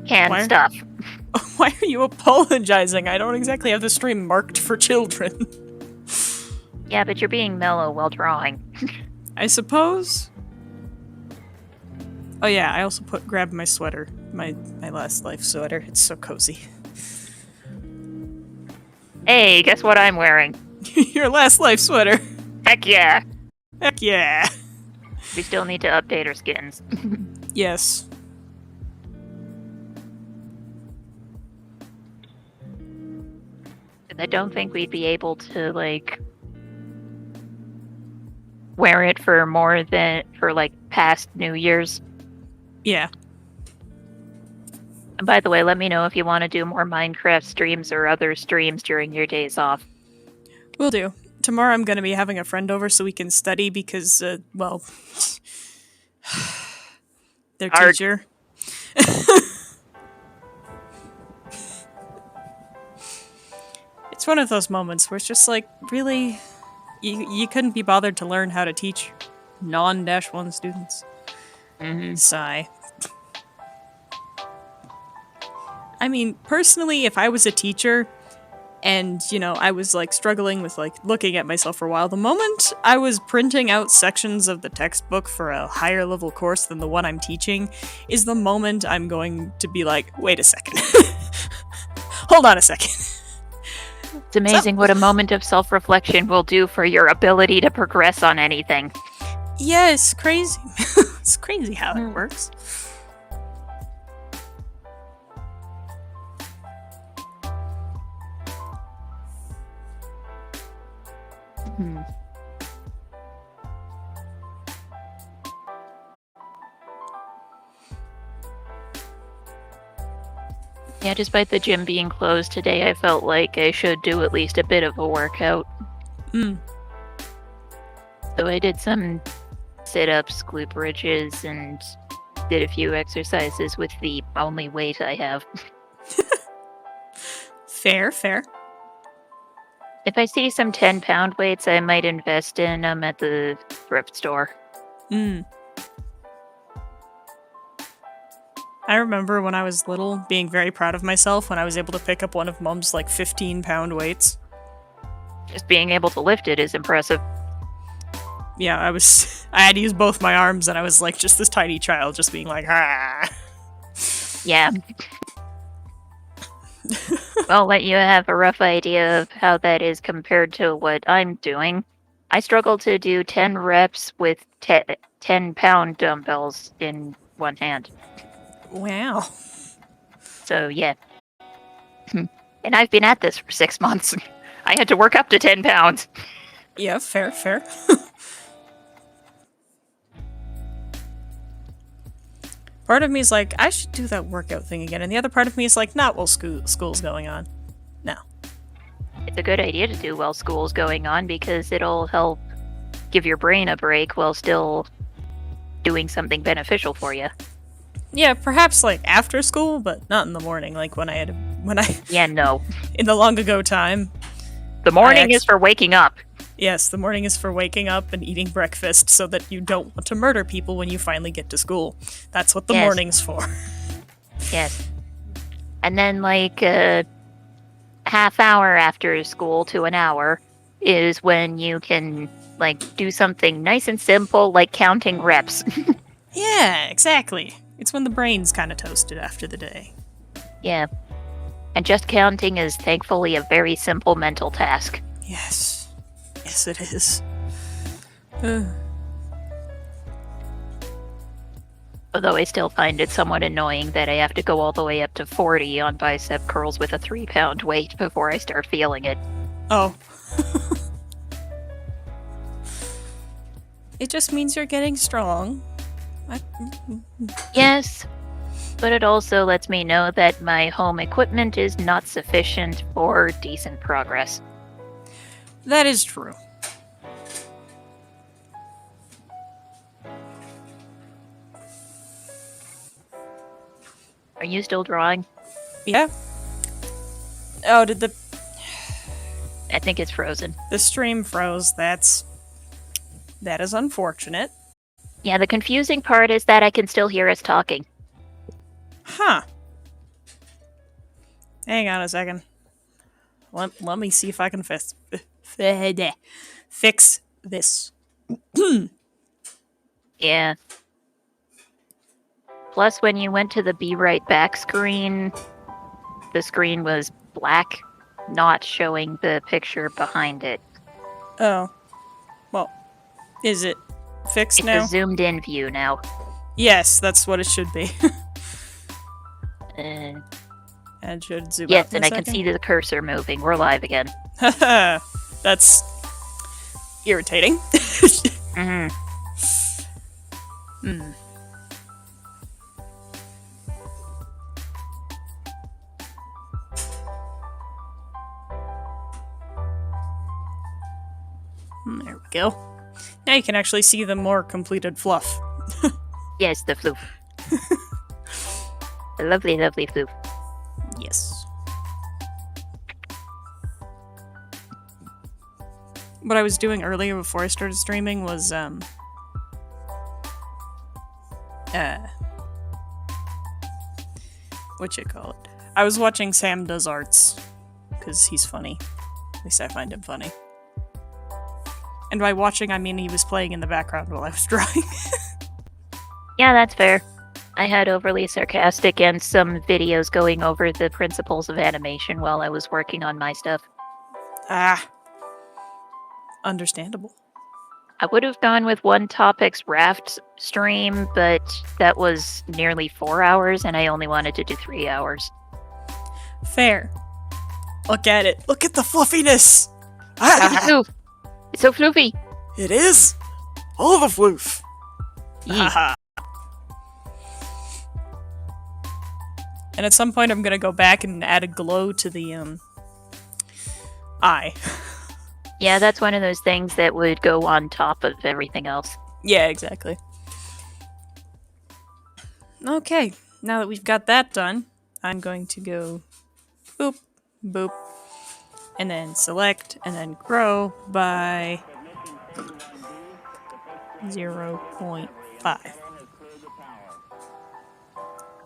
Can stuff. Why are you apologizing? I don't exactly have the stream marked for children. Yeah, but you're being mellow while drawing. I suppose. Oh yeah, I also grabbed my sweater. My last life sweater. It's so cozy. Hey, guess what I'm wearing? Your last life sweater. Heck yeah. Heck yeah. We still need to update our skins. Yes. I don't think we'd be able to, wear it for more than, past New Year's. Yeah. And by the way, let me know if you want to do more Minecraft streams or other streams during your days off. Will do. Tomorrow I'm going to be having a friend over so we can study because, their teacher. It's one of those moments where it's just like, really? You couldn't be bothered to learn how to teach non-1 students? Mm-hmm. Sigh. I mean, personally, if I was a teacher and, I was, struggling with, looking at myself for a while, the moment I was printing out sections of the textbook for a higher level course than the one I'm teaching is the moment I'm going to be like, wait a second. Hold on a second. It's amazing what a moment of self-reflection will do for your ability to progress on anything. Yeah, it's crazy. It's crazy how it works. Yeah, despite the gym being closed today, I felt like I should do at least a bit of a workout. So I did some sit-ups, glute bridges, and did a few exercises with the only weight I have. Fair, fair. If I see some 10-pound weights, I might invest in them at the thrift store. I remember when I was little being very proud of myself when I was able to pick up one of Mom's like 15-pound weights. Just being able to lift it is impressive. Yeah, I had to use both my arms and I was like just this tiny child just being like, ah. Yeah. I'll let you have a rough idea of how that is compared to what I'm doing. I struggle to do 10 reps with 10-pound dumbbells in one hand. Wow. So, yeah. And I've been at this for 6 months. I had to work up to 10 pounds. Yeah, fair. Part of me is like, I should do that workout thing again, and the other part of me is like, not while school's going on. No. It's a good idea to do while school's going on because it'll help give your brain a break while still doing something beneficial for you. Yeah, perhaps like after school, but not in the morning, like when I Yeah, no. in the long ago time. The morning is for waking up. Yes, the morning is for waking up and eating breakfast so that you don't want to murder people when you finally get to school. That's what the Yes. morning's for. Yes. And then, like, a half hour after school to an hour is when you can, like, do something nice and simple, like counting reps. Yeah, exactly. It's when the brain's kind of toasted after the day. Yeah. And just counting is thankfully a very simple mental task. Yes. Yes, it is. Although I still find it somewhat annoying that I have to go all the way up to 40 on bicep curls with a 3-pound weight before I start feeling it. Oh. It just means you're getting strong. Yes, but it also lets me know that my home equipment is not sufficient for decent progress. That is true. Are you still drawing? Yeah. Oh, did I think it's frozen. the stream froze? That is unfortunate. Yeah, the confusing part is that I can still hear us talking. Huh. Hang on a second. Let me see if I can fix this. Yeah. Plus, when you went to the Be Right Back screen, the screen was black, not showing the picture behind it. Oh. Well, is it fixed It's now? a zoomed in view now. Yes, that's what it should be. Uh, And should zoom yes, out in and a I can second. see the cursor moving. We're live again. Haha. That's irritating. Mm-hmm. There we go. Now you can actually see the more completed fluff. Yes, the floof. The lovely, lovely floof. Yes. What I was doing earlier before I started streaming was, what you call it? I was watching Sam Does Arts, because he's funny. At least I find him funny. And by watching, I mean he was playing in the background while I was drawing. Yeah, that's fair. I had overly sarcastic and some videos going over the principles of animation while I was working on my stuff. Ah. Understandable. I would have gone with One Topic's raft stream, but that was nearly 4 hours and I only wanted to do 3 hours. Fair. Look at it. Look at the fluffiness. Ah, Floof. It's so floofy. it is. All the floof. Yeah. Haha. And at some point, I'm gonna go back and add a glow to the eye. Yeah, that's one of those things that would go on top of everything else. Yeah, exactly. Okay, now that we've got that done, I'm going to go boop, boop, and then select, and then grow by 0.5.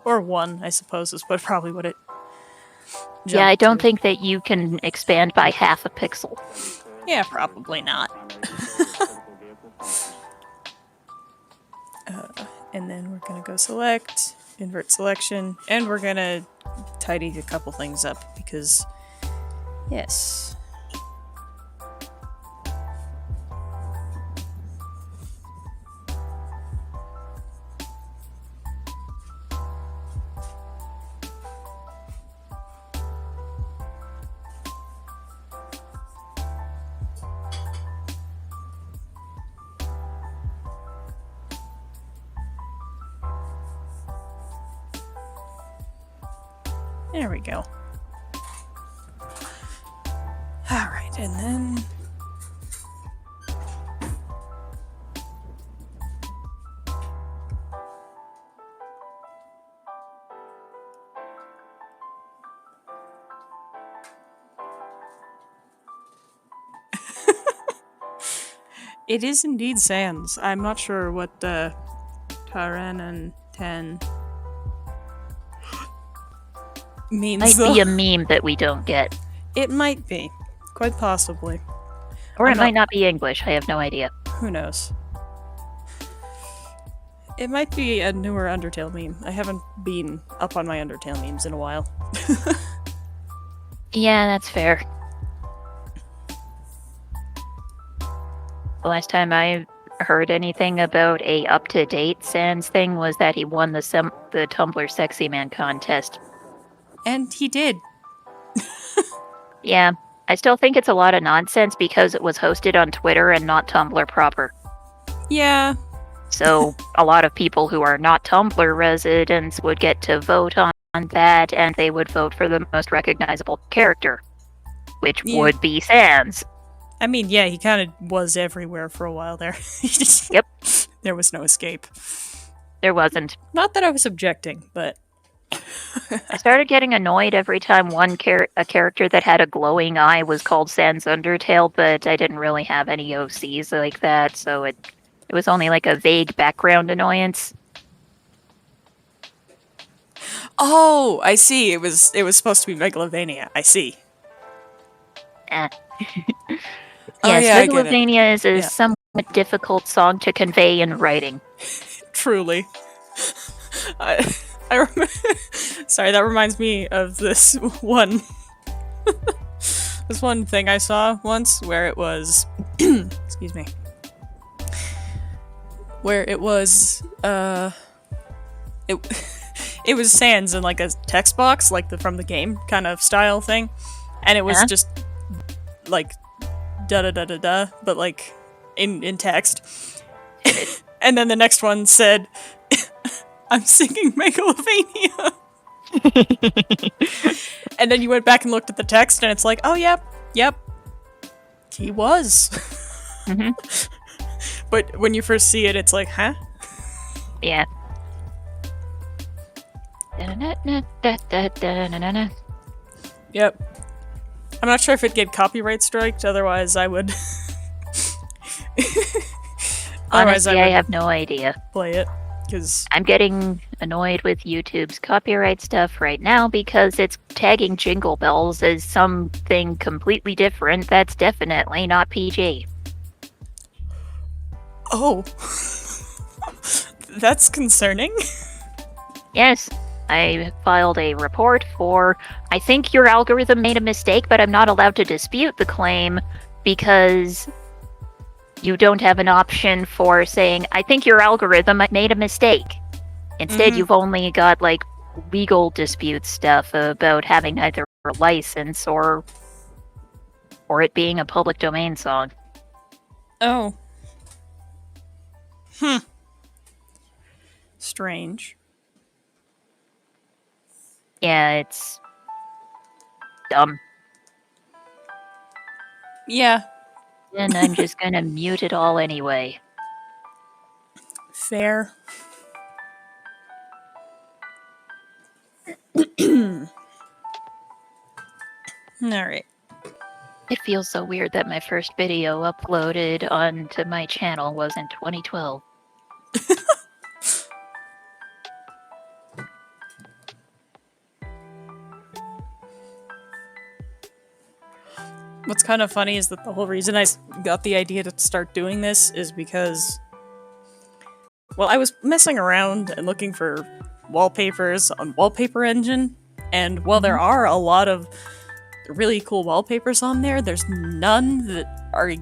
Or 1, I suppose, is probably what it Yeah, I jumped don't to. think that you can expand by half a pixel. Yeah, probably not. And then we're gonna go select, invert selection, and we're gonna tidy a couple things up because, yes. There we go. Alright, and then... It is indeed Sans. I'm not sure what the Taran and 10 means, Might though. be a meme that we don't get. It might be. Quite possibly. Or I'm it might not be English, I have no idea. Who knows? It might be a newer Undertale meme. I haven't been up on my Undertale memes in a while. Yeah, that's fair. The last time I heard anything about a up-to-date Sans thing was that he won the Tumblr Sexy Man contest. And he did. Yeah, I still think it's a lot of nonsense because it was hosted on Twitter and not Tumblr proper. Yeah. So a lot of people who are not Tumblr residents would get to vote on that, and they would vote for the most recognizable character, which Yeah. would be Sans. I mean, yeah, he kind of was everywhere for a while there. Yep. There was no escape. There wasn't. Not that I was objecting, but... I started getting annoyed every time a character that had a glowing eye was called Sans Undertale, but I didn't really have any OCs like that, so it was only like a vague background annoyance. Oh, I see. It was supposed to be Megalovania. I see. Eh. Oh, Yes, yeah, I get it. Megalovania is a Yeah. somewhat difficult song to convey in writing. Truly. I Sorry, that reminds me of this one this one thing I saw once where it was excuse me. Where it was it was Sans in like a text box, like from the game kind of style thing. And it was Huh? just like da da da da da, but like in text. And then the next one said, I'm singing Megalovania. And then you went back and looked at the text, and it's like, oh, yep, he was. Mm-hmm. But when you first see it, it's like, huh? Yeah. Yep. I'm not sure if it'd get copyright striked, otherwise I would... Honestly, I would have no idea. play it, because... I'm getting annoyed with YouTube's copyright stuff right now because it's tagging Jingle Bells as something completely different that's definitely not PG. Oh. That's concerning. Yes, I filed a report for, I think your algorithm made a mistake, but I'm not allowed to dispute the claim because you don't have an option for saying, I think your algorithm made a mistake. Instead, you've only got, like, legal dispute stuff about having either a license or it being a public domain song. Oh. Strange. Yeah, it's dumb. Yeah. And I'm just gonna mute it all anyway. Fair. Alright. It feels so weird that my first video uploaded onto my channel was in 2012. What's kind of funny is that the whole reason I got the idea to start doing this is because, well, I was messing around and looking for wallpapers on Wallpaper Engine, and while there are a lot of really cool wallpapers on there, there's none that are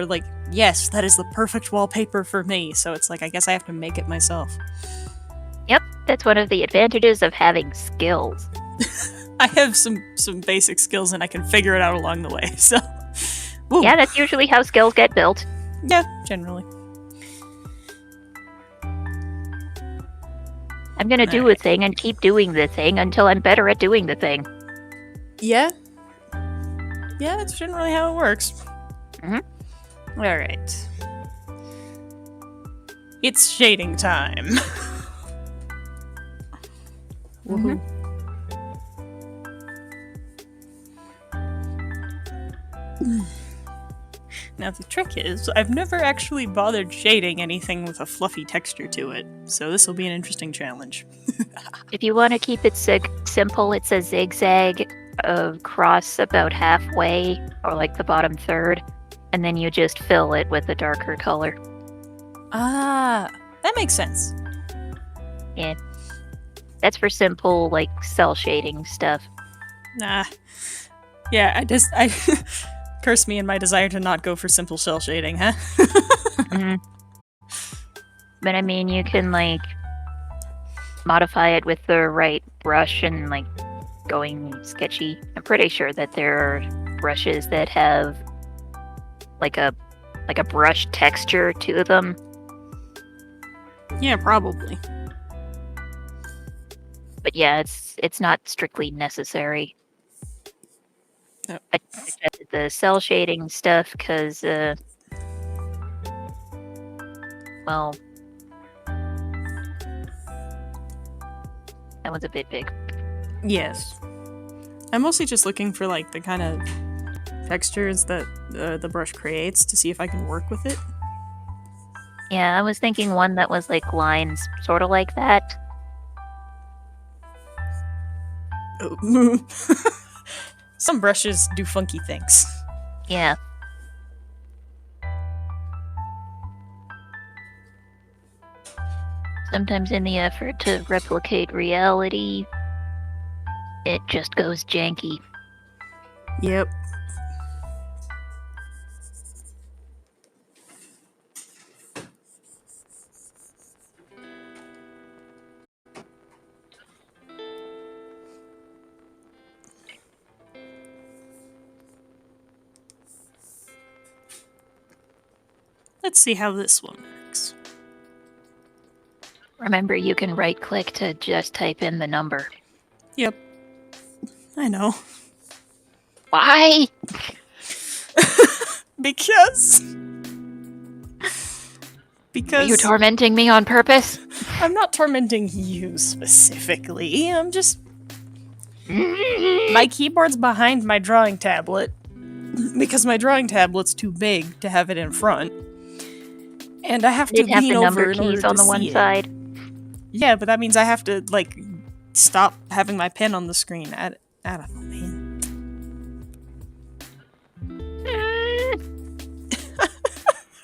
like, yes, that is the perfect wallpaper for me. So it's like, I guess I have to make it myself. Yep, that's one of the advantages of having skills. I have some basic skills and I can figure it out along the way. So, woo. Yeah, that's usually how skills get built. Yeah, generally. I'm gonna do a thing and keep doing the thing until I'm better at doing the thing. Yeah. Yeah, that's generally how it works. Mhm. Alright. It's shading time. Woohoo. Now the trick is, I've never actually bothered shading anything with a fluffy texture to it, so this will be an interesting challenge. If you want to keep it simple, it's a zigzag across about halfway, or like the bottom third, and then you just fill it with a darker color. Ah, that makes sense. Yeah. That's for simple, like, cell shading stuff. Nah. Yeah, I curse me and my desire to not go for simple cell shading, huh? Mhm. But I mean, you can, like, modify it with the right brush and, like, going sketchy. I'm pretty sure that there are brushes that have, like a brush texture to them. Yeah, probably. But yeah, it's not strictly necessary. Yep. I suggested the cell shading stuff because, well, that one's a bit big. Yes. I'm mostly just looking for, like, the kind of textures that the brush creates to see if I can work with it. Yeah, I was thinking one that was like lines, sort of like that. Oh. Some brushes do funky things. Yeah. Sometimes in the effort to replicate reality, it just goes janky. Yep. Let's see how this one works. Remember, you can right-click to just type in the number. Yep. I know. Why? Because... Are you tormenting me on purpose? I'm not tormenting you specifically, I'm just... My keyboard's behind my drawing tablet, because my drawing tablet's too big to have it in front. And I have to You'd have lean the over number in order keys on to the one see it. side. Yeah, but that means I have to, like, stop having my pen on the screen. I don't know, man.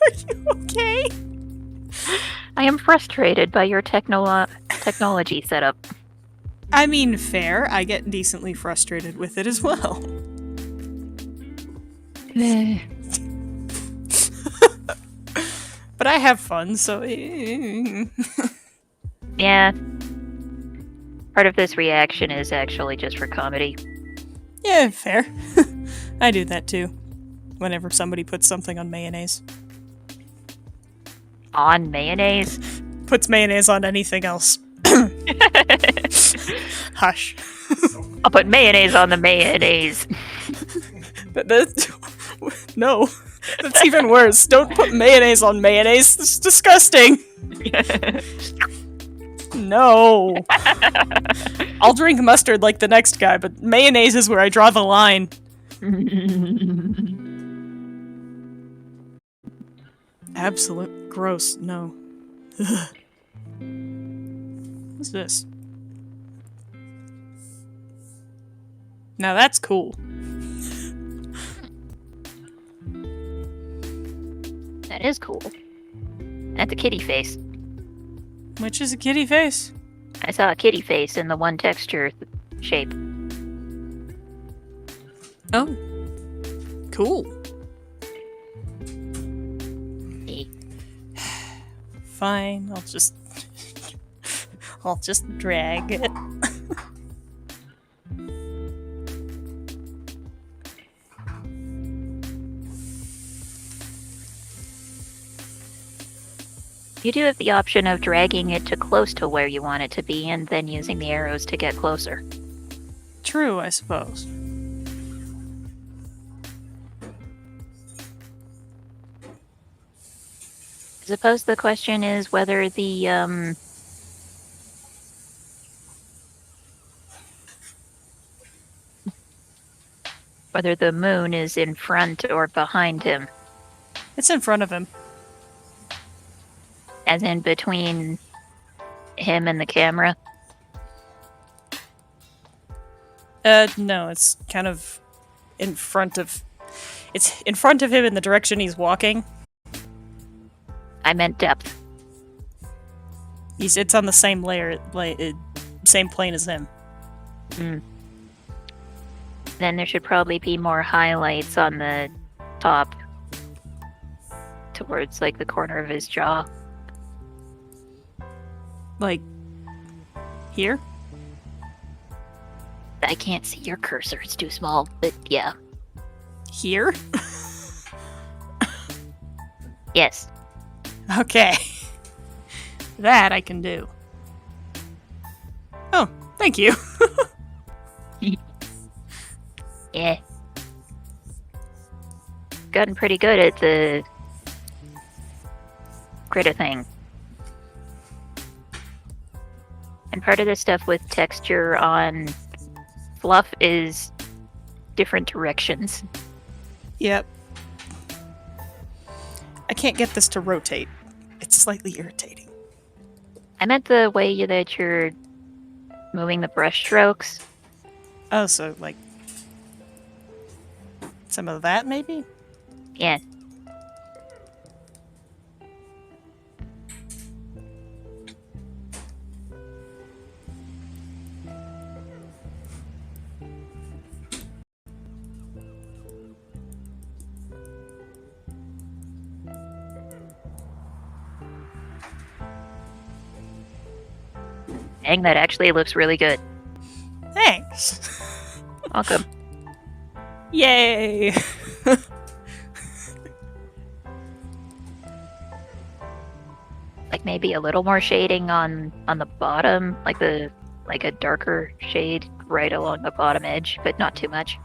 Are you okay? I am frustrated by your technology setup. I mean, fair. I get decently frustrated with it as well. But I have fun, so... Yeah. Part of this reaction is actually just for comedy. Yeah, fair. I do that too. Whenever somebody puts something on mayonnaise. On mayonnaise? Puts mayonnaise on anything else. Hush. I'll put mayonnaise on the mayonnaise. No. That's even worse. Don't put mayonnaise on mayonnaise. It's disgusting. No. I'll drink mustard like the next guy, but mayonnaise is where I draw the line. Absolute gross. No. What's this? Now that's cool. That is cool. That's a kitty face. Which is a kitty face? I saw a kitty face in the one texture shape. Oh. Cool. Eh. Fine, I'll just drag it. You do have the option of dragging it to close to where you want it to be and then using the arrows to get closer. True, I suppose. I suppose the question is whether the moon is in front or behind him, It's in front of him. as in between him and the camera. No, it's kind of in front of... It's in front of him in the direction he's walking. I meant depth. It's on the same layer, same plane as him. Then there should probably be more highlights on the top towards like the corner of his jaw. Like... here? I can't see your cursor, it's too small, but yeah. Here? Yes. Okay. That I can do. Oh, thank you. Yeah. Gotten pretty good at the critter thing. And part of the stuff with texture on fluff is different directions. Yep. I can't get this to rotate. It's slightly irritating. I meant the way that you're moving the brush strokes. Oh, so, like... some of that, maybe? Yeah. Dang, that actually looks really good. Thanks. Welcome. Yay! Like maybe a little more shading on the bottom, like a darker shade right along the bottom edge, but not too much.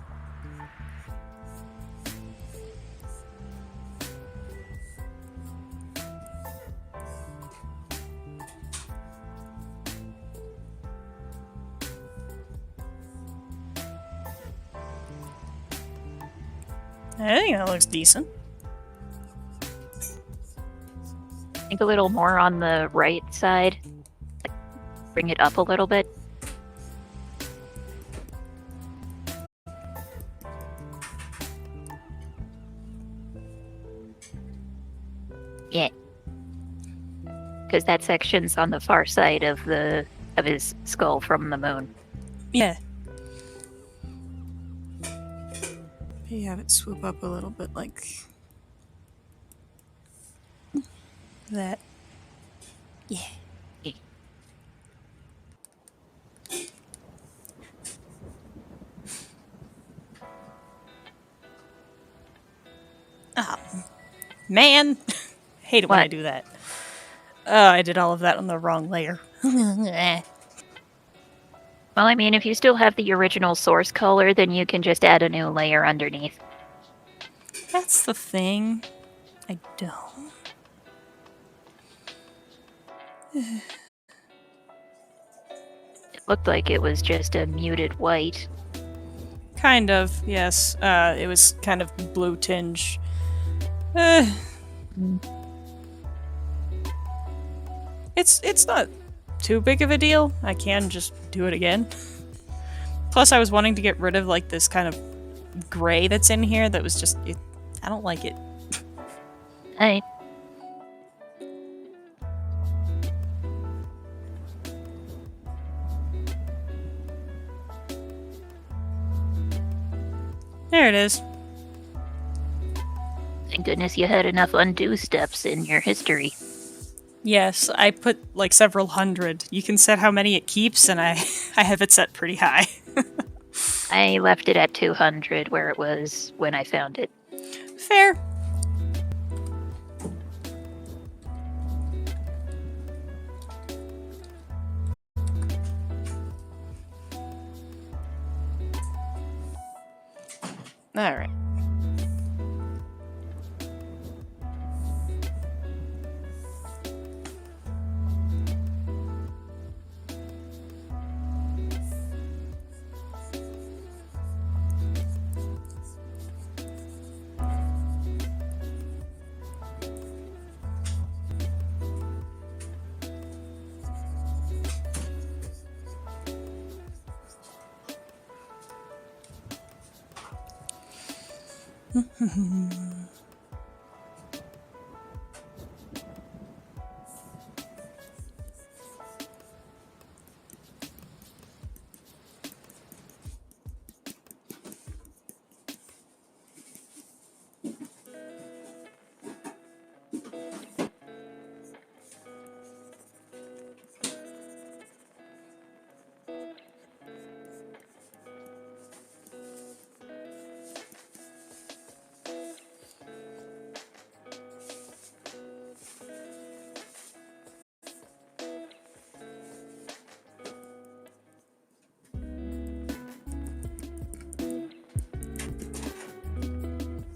I think that looks decent. I think a little more on the right side. Like, bring it up a little bit. Yeah. Because that section's on the far side of his skull from the moon. Yeah. Maybe have it swoop up a little bit like... that. Yeah. Ah, man! Hate it when I What? do that. I did all of that on the wrong layer. Well, I mean, if you still have the original source color, then you can just add a new layer underneath. That's the thing. I don't. It looked like it was just a muted white. Kind of, yes. It was kind of blue tinge. Eh, it's not too big of a deal. I can just do it again. Plus, I was wanting to get rid of like this kind of gray that's in here that was just... I don't like it. I There it is. Thank goodness you had enough undo steps in your history. Yes, I put like several hundred. You can set how many it keeps, and I have it set pretty high. I left it at 200 where it was when I found it. Fair. Alright.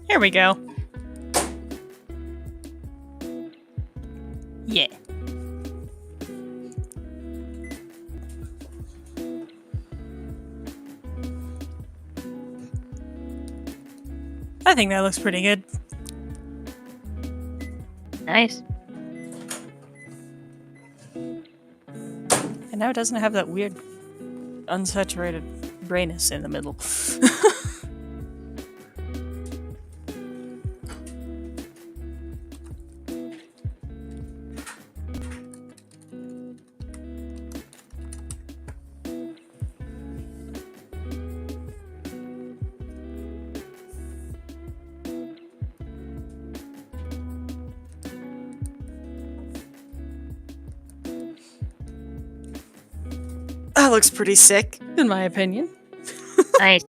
Here we go. Yeah. I think that looks pretty good. Nice. And now it doesn't have that weird unsaturated grayness in the middle. That looks pretty sick, in my opinion. Nice.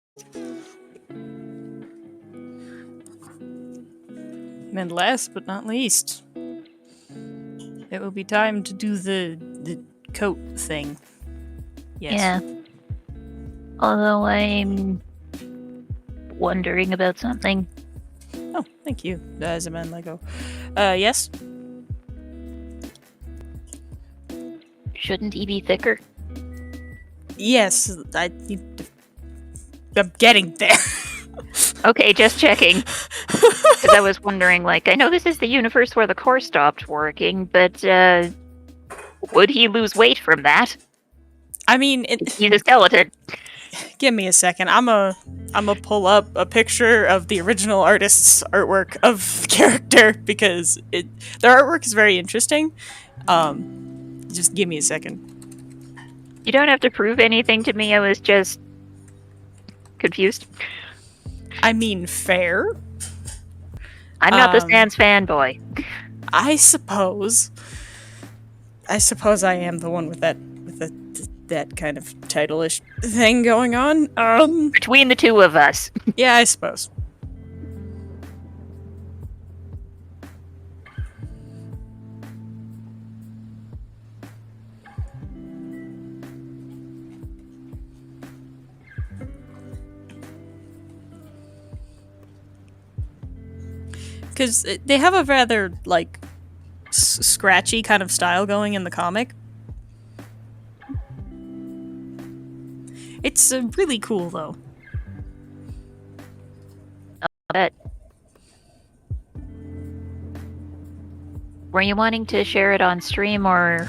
And last but not least, it will be time to do the coat thing. Yes. Yeah. Although I'm wondering about something. Oh, thank you, Zaman Lego. Yes? Shouldn't he be thicker? Yes, I'm getting there. Okay, just checking. Because I was wondering, like, I know this is the universe where the core stopped working, but would he lose weight from that? I mean, He's a skeleton. give me a second. I'm pull up a picture of the original artist's artwork of the character because their artwork is very interesting. Just give me a second. You don't have to prove anything to me. I was just confused. I mean, fair. I'm not the Sans fanboy. I suppose I am the one with that kind of title-ish thing going on. Between the two of us. Yeah, I suppose. Because they have a rather, like, scratchy kind of style going in the comic. It's really cool, though. Were you wanting to share it on stream or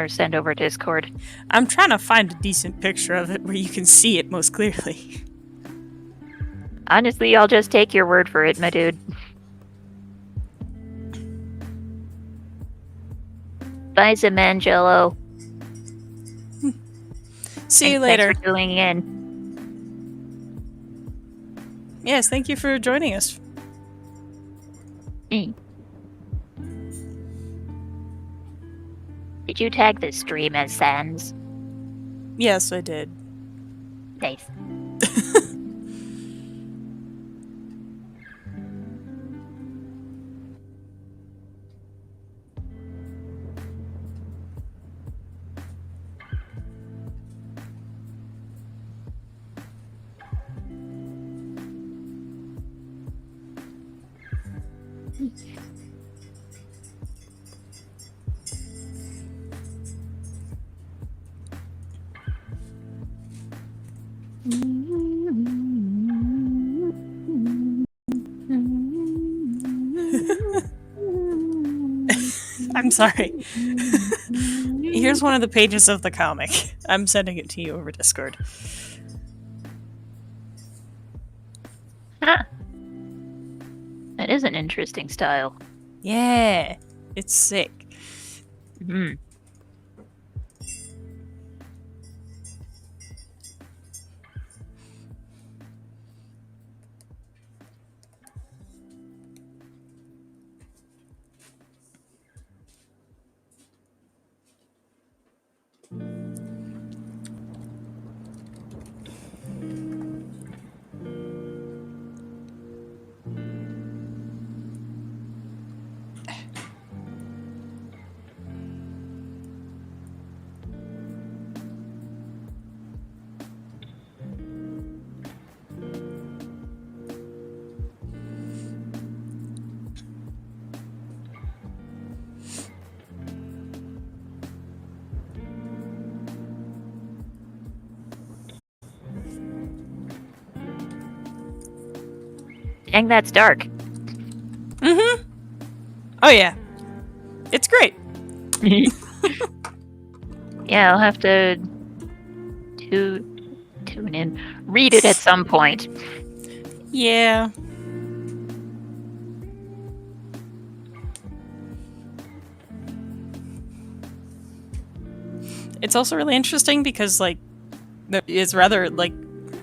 send over Discord? I'm trying to find a decent picture of it where you can see it most clearly. Honestly, I'll just take your word for it, my dude. Bye, Zamangelo. See you later. Thanks for tuning in. Yes, thank you for joining us. Did you tag this stream as Sans? Yes, I did. Nice. I'm sorry. Here's one of the pages of the comic. I'm sending it to you over Discord. Huh. That is an interesting style. Yeah, it's sick. Hmm. Dang, that's dark. Mm-hmm. Oh yeah. It's great. Yeah, I'll have to tune in. Read it at some point. Yeah. It's also really interesting because, like, it's rather, like,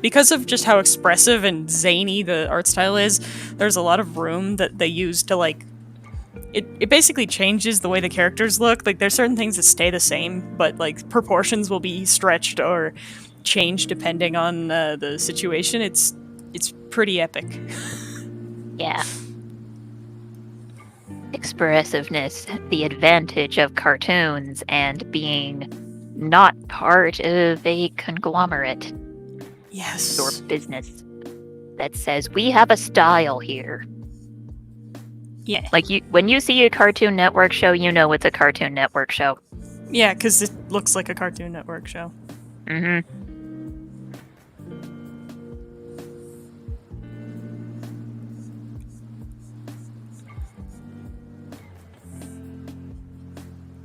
because of just how expressive and zany the art style is, there's a lot of room that they use to, like, it basically changes the way the characters look. Like, there's certain things that stay the same, but, like, proportions will be stretched or changed depending on the situation. It's pretty epic. Yeah. Expressiveness, the advantage of cartoons and being not part of a conglomerate Yes. or business that says we have a style here. Yeah. Like when you see a Cartoon Network show, you know it's a Cartoon Network show. Yeah, because it looks like a Cartoon Network show. Mm-hmm.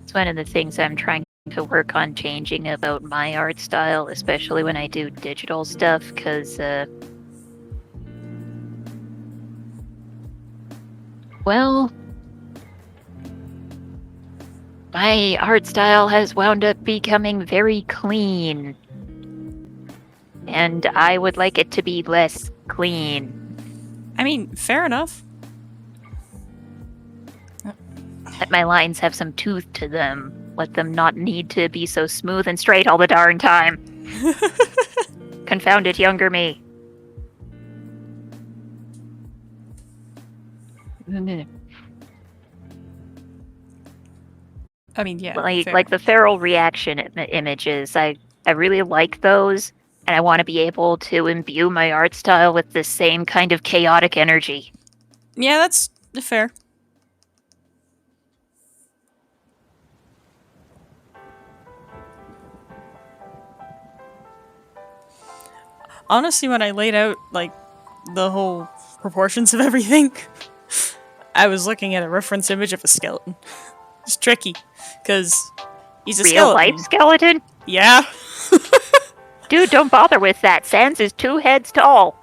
It's one of the things I'm trying to work on changing about my art style, especially when I do digital stuff, because, well, my art style has wound up becoming very clean. And I would like it to be less clean. I mean, fair enough. Let my lines have some tooth to them. Let them not need to be so smooth and straight all the darn time. Confound it, younger me. I mean, yeah. Like the feral reaction images. I really like those, and I want to be able to imbue my art style with the same kind of chaotic energy. Yeah, that's fair. Honestly, when I laid out, like, the whole proportions of everything, I was looking at a reference image of a skeleton. It's tricky, because he's a Real skeleton. life skeleton? Yeah. Dude, don't bother with that. Sans is 2 heads tall.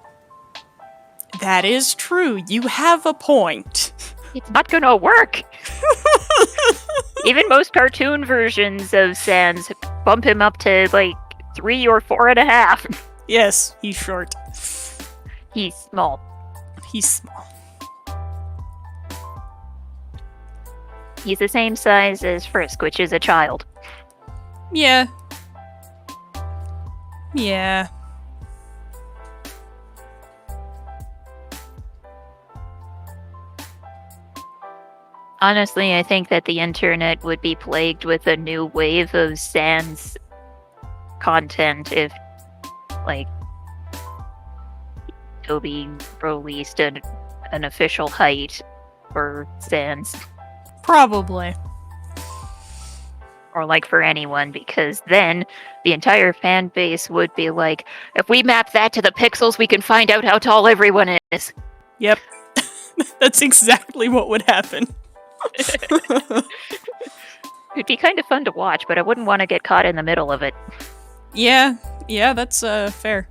That is true. You have a point. It's not gonna work. Even most cartoon versions of Sans bump him up to like 3 or 4.5. Yes, he's short. He's small. He's small. He's the same size as Frisk, which is a child. Yeah. Yeah. Honestly, I think that the internet would be plagued with a new wave of Sans content if, like, Toby released an official height for Sans. Probably. Or, like, for anyone, because then the entire fan base would be like, if we map that to the pixels, we can find out how tall everyone is. Yep. That's exactly what would happen. It'd be kind of fun to watch, but I wouldn't want to get caught in the middle of it. Yeah, that's fair.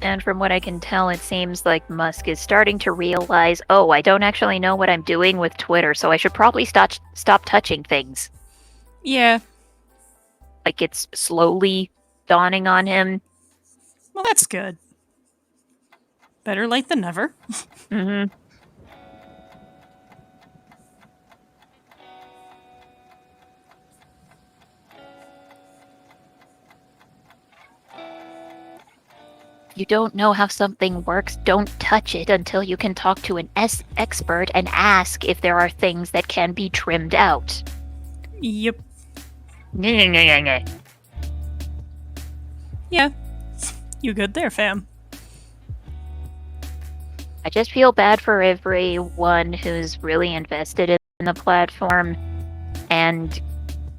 And from what I can tell, it seems like Musk is starting to realize, oh, I don't actually know what I'm doing with Twitter, so I should probably stop touching things. Yeah. Like, it's slowly dawning on him. Well, that's good. Better late than never. Mm-hmm. You don't know how something works, don't touch it until you can talk to an expert and ask if there are things that can be trimmed out. Yep. Yeah. Yeah. You good there, fam? I just feel bad for everyone who's really invested in the platform and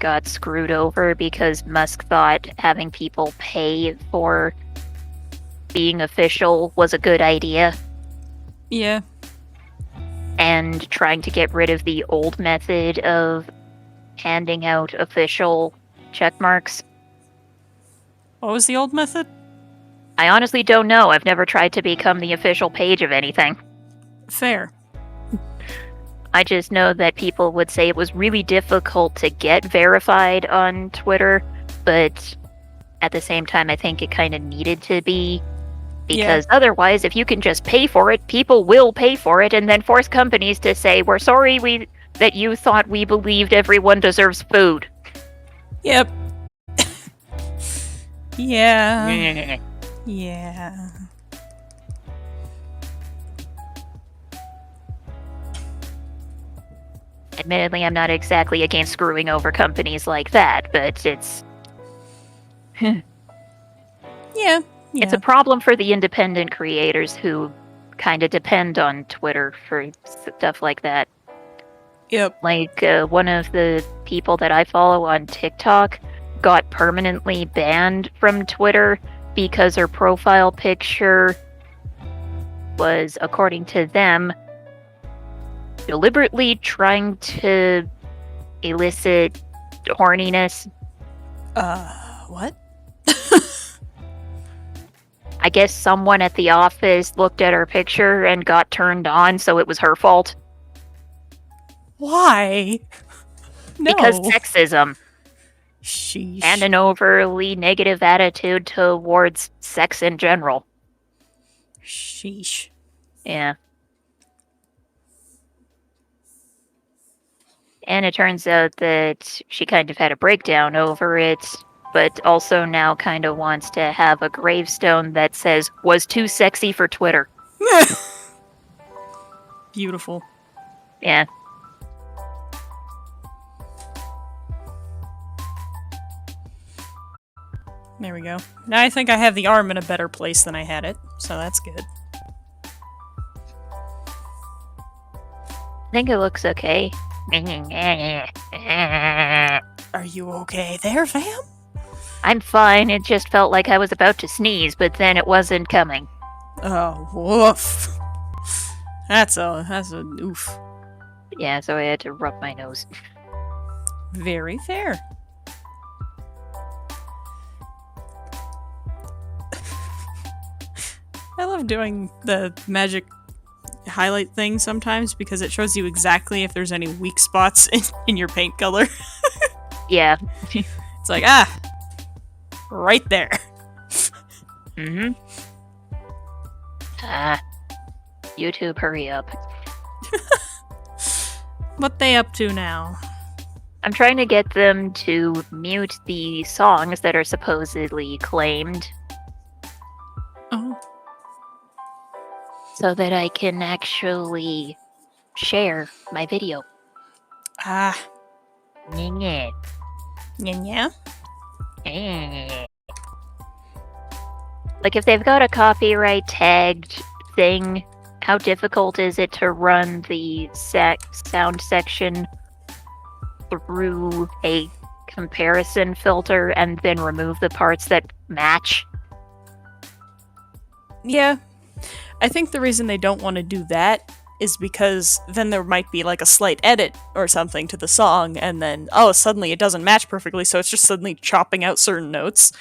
got screwed over because Musk thought having people pay for being official was a good idea. Yeah. And trying to get rid of the old method of handing out official checkmarks. What was the old method? I honestly don't know. I've never tried to become the official page of anything. Fair. I just know that people would say it was really difficult to get verified on Twitter, but at the same time, I think it kind of needed to be. Because otherwise, if you can just pay for it, people will pay for it and then force companies to say, we're sorry that you thought we believed everyone deserves food. Yep. Yeah. Yeah. Admittedly, I'm not exactly against screwing over companies like that, but it's... Yeah. It's a problem for the independent creators who kind of depend on Twitter for stuff like that. Yep. Like, one of the people that I follow on TikTok got permanently banned from Twitter because her profile picture was, according to them, deliberately trying to elicit horniness. What? I guess someone at the office looked at her picture and got turned on, so it was her fault. Why? No. Because sexism. Sheesh. And an overly negative attitude towards sex in general. Sheesh. Yeah. And it turns out that she kind of had a breakdown over it, but also now kind of wants to have a gravestone that says, was too sexy for Twitter. Beautiful. Yeah. There we go. Now I think I have the arm in a better place than I had it, so that's good. I think it looks okay. Are you okay there, fam? I'm fine, it just felt like I was about to sneeze, but then it wasn't coming. Oh, woof. That's a oof. Yeah, so I had to rub my nose. Very fair. I love doing the magic highlight thing sometimes because it shows you exactly if there's any weak spots in your paint color. Yeah. It's like, right there. Mm-hmm. YouTube, hurry up. What they up to now? I'm trying to get them to mute the songs that are supposedly claimed Oh. so that I can actually share my video. Ah. Yeah. Yeah. Like, if they've got a copyright tagged thing, how difficult is it to run the sound section through a comparison filter and then remove the parts that match? Yeah. I think the reason they don't want to do that is because then there might be like a slight edit or something to the song, and then, suddenly it doesn't match perfectly, so it's just suddenly chopping out certain notes.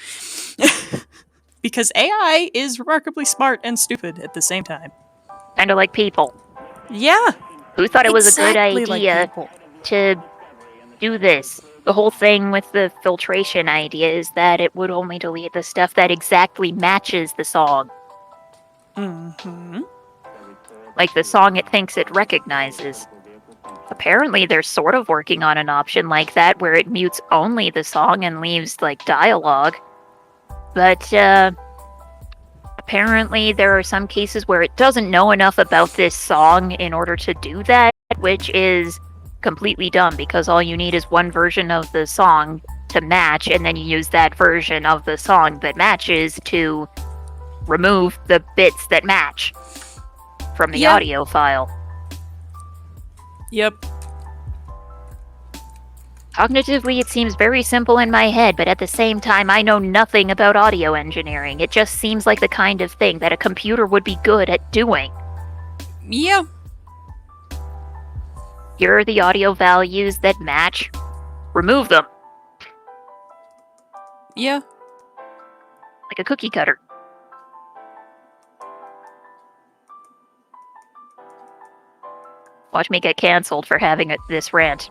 Because AI is remarkably smart and stupid at the same time. Kind of like people. Yeah. Who thought it was a good exactly idea like people. to do this? The whole thing with the filtration idea is that it would only delete the stuff that exactly matches the song. Mm-hmm. Like the song it thinks it recognizes. Apparently they're sort of working on an option like that where it mutes only the song and leaves, like, dialogue. But, apparently there are some cases where it doesn't know enough about this song in order to do that, which is completely dumb because all you need is one version of the song to match, and then you use that version of the song that matches to remove the bits that match from the audio file. Yep. Cognitively, it seems very simple in my head, but at the same time, I know nothing about audio engineering. It just seems like the kind of thing that a computer would be good at doing. Yeah. Here are the audio values that match. Remove them. Yeah. Like a cookie cutter. Watch me get cancelled for having this rant.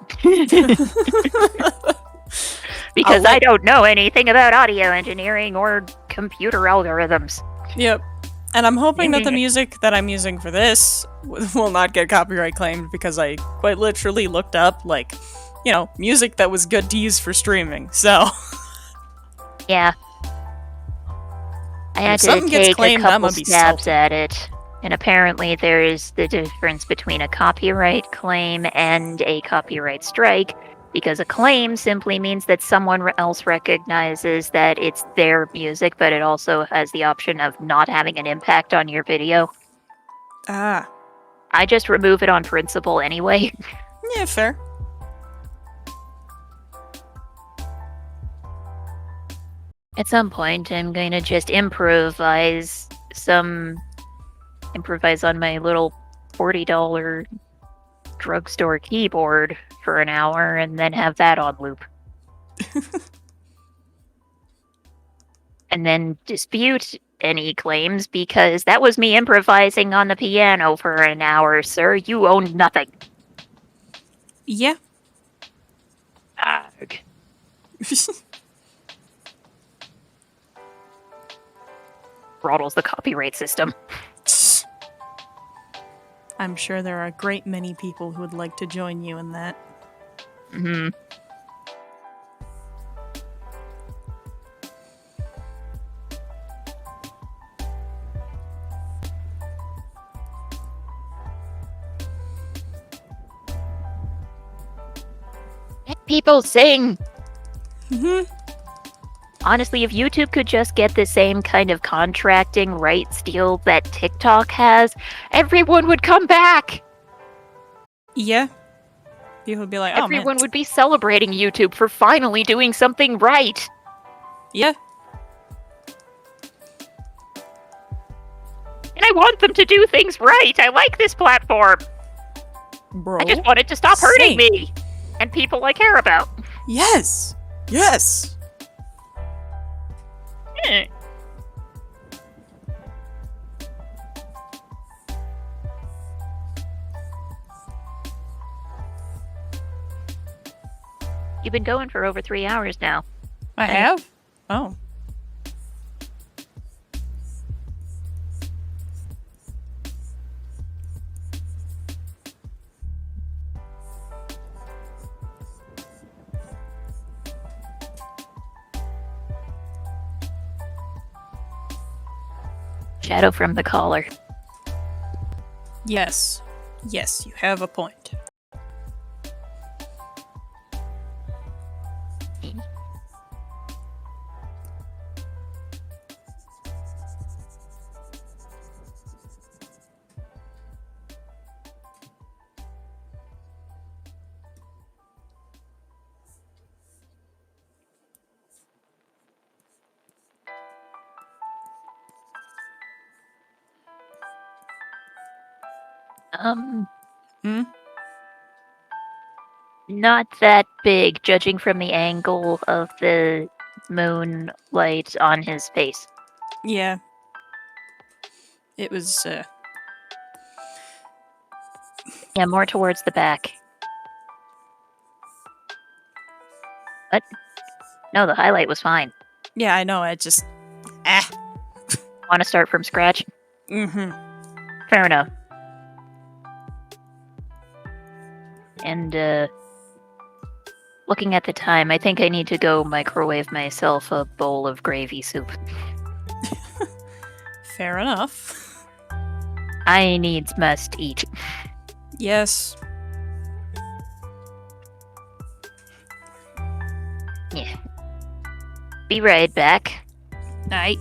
Because I don't know anything about audio engineering or computer algorithms. Yep. And I'm hoping that the music that I'm using for this will not get copyright claimed because I quite literally looked up, like, music that was good to use for streaming, so... Yeah. I had something to gets take claimed, a I'm couple gonna be stabs salty. at it. And apparently there is the difference between a copyright claim and a copyright strike, because a claim simply means that someone else recognizes that it's their music, but it also has the option of not having an impact on your video. Ah. I just remove it on principle anyway. Yeah, fair. At some point, I'm going to just improvise on my little $40 drugstore keyboard for an hour and then have that on loop. And then dispute any claims because that was me improvising on the piano for an hour, sir. You own nothing. Yeah. Arg. Throttles the copyright system. I'm sure there are a great many people who would like to join you in that. Mm-hmm. Let people sing! Mm-hmm. Honestly, if YouTube could just get the same kind of contracting rights deal that TikTok has, everyone would come back! Yeah. People would be like, Everyone would be celebrating YouTube for finally doing something right! Yeah. And I want them to do things right. I like this platform. Bro. I just want it to stop hurting Same. me. And people I care about. Yes! Yes! Eh. You've been going for over 3 hours now. I have? Oh. Shadow from the collar. Yes. Yes, you have a point. Hmm? Not that big, judging from the angle of the moonlight on his face. Yeah. It was, Yeah, more towards the back. What? No, the highlight was fine. yeah, I know, I just... Ah. Want to start from scratch? Mm-hmm. Fair enough. And, looking at the time, I think I need to go microwave myself a bowl of gravy soup. Fair enough. I needs must eat. Yes. Yeah. Be right back. Night.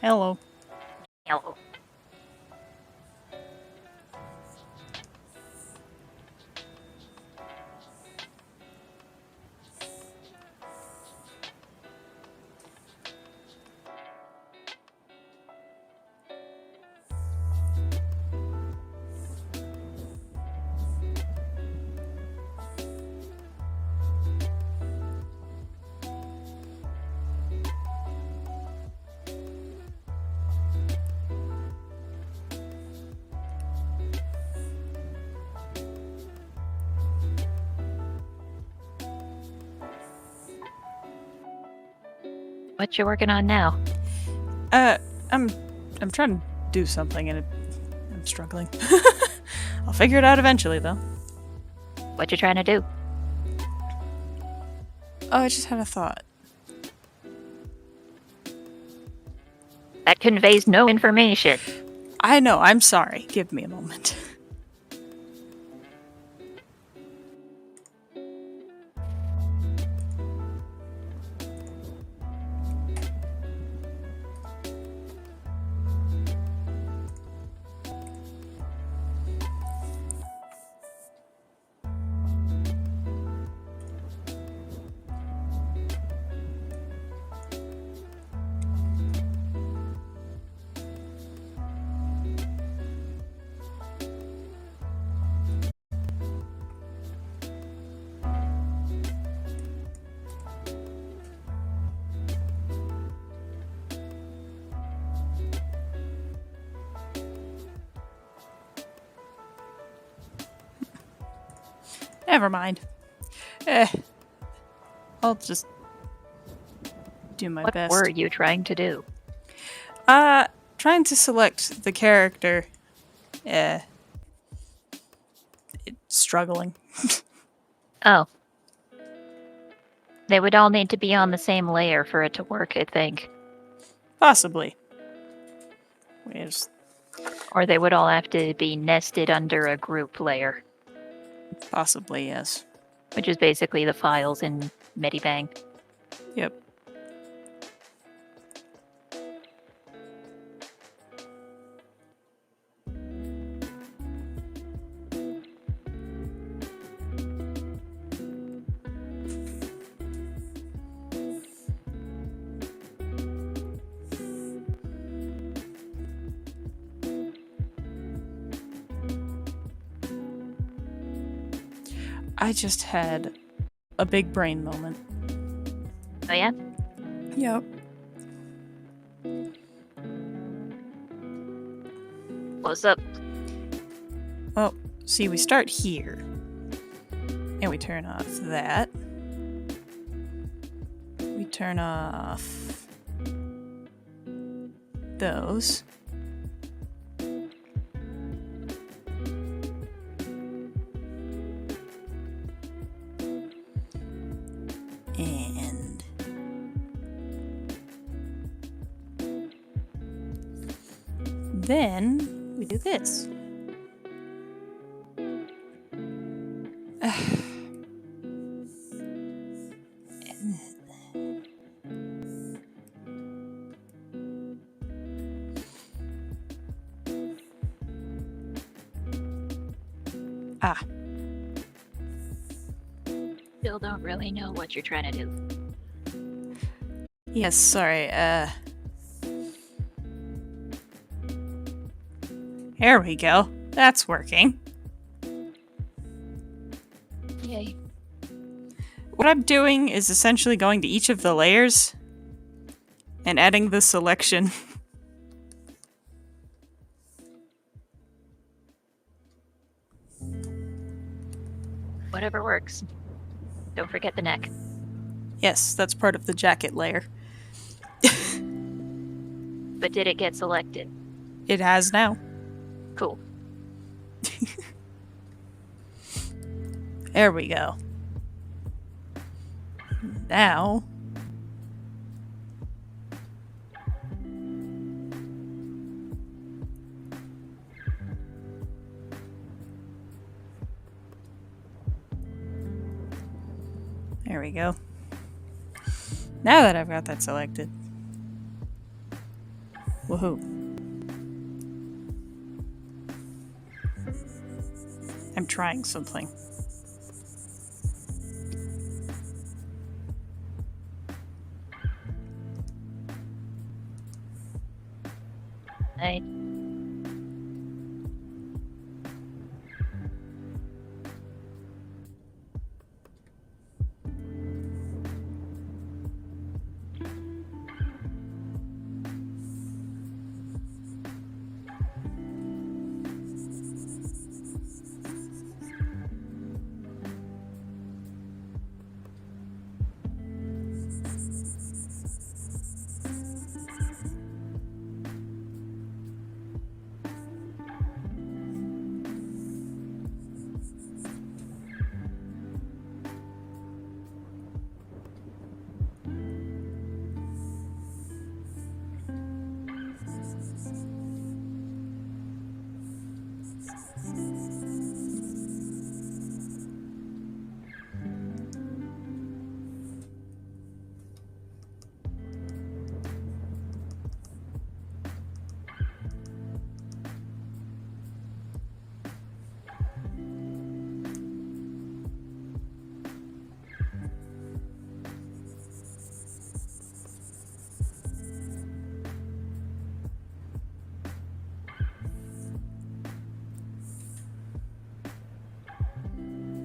Hello. Hello. What you working on now? I'm trying to do something and I'm struggling. I'll figure it out eventually, though. What you trying to do? Oh, I just had a thought. That conveys no information. I know, I'm sorry. Give me a moment. Never mind. I'll just do my What best. were you trying to do? Trying to select the character. Struggling. Oh. They would all need to be on the same layer for it to work, I think. Possibly. Wait, just Or they would all have to be nested under a group layer, possibly, yes. which is basically the files in Medibang. Yep. I just had a big brain moment. Oh yeah? Yep. What's up? Well, see, we start here. And we turn off that. We turn off those. And then we do this. Ah. Still don't really know what you're trying to do. Yes, sorry, There we go. That's working. Yay. What I'm doing is essentially going to each of the layers and adding the selection. Whatever works. Don't forget the neck. Yes, that's part of the jacket layer. But did it get selected? It has now. Cool. There we go. Now... There we go. Now that I've got that selected. Woohoo. I'm trying something. I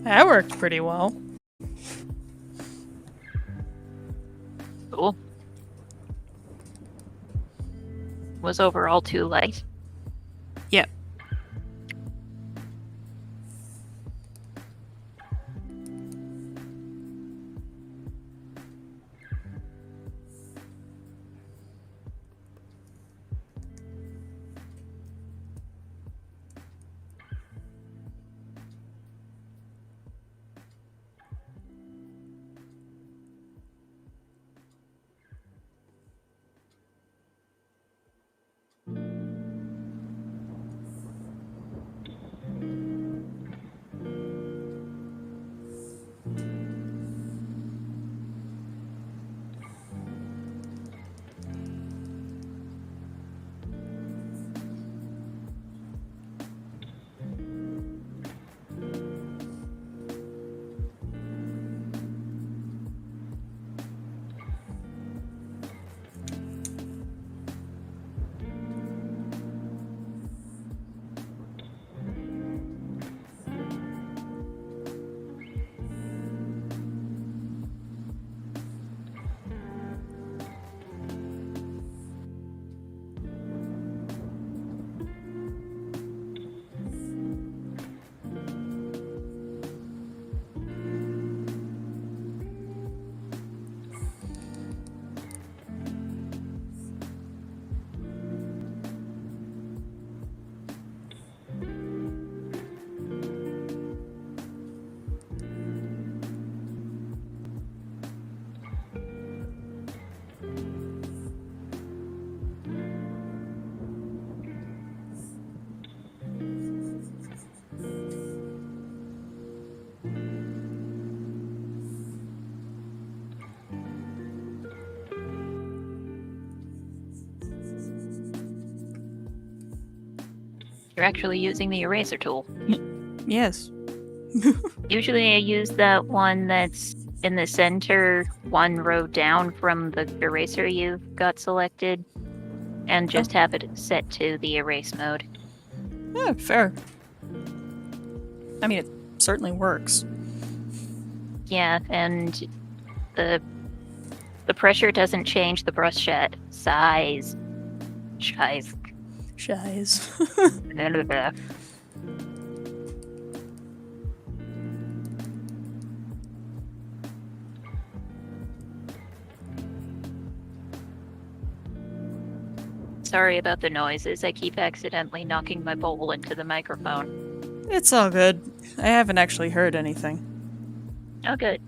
That worked pretty well. cool. Was overall too light. Yep. You're actually using the eraser tool. Yes. Usually I use that one that's in the center, one row down from the eraser you've got selected, and just have it set to the erase mode. Yeah, fair. I mean, it certainly works. Yeah, and the pressure doesn't change the brush set size. Size. Shies. Sorry about the noises. I keep accidentally knocking my bowl into the microphone. It's all good. I haven't actually heard anything. Oh, good.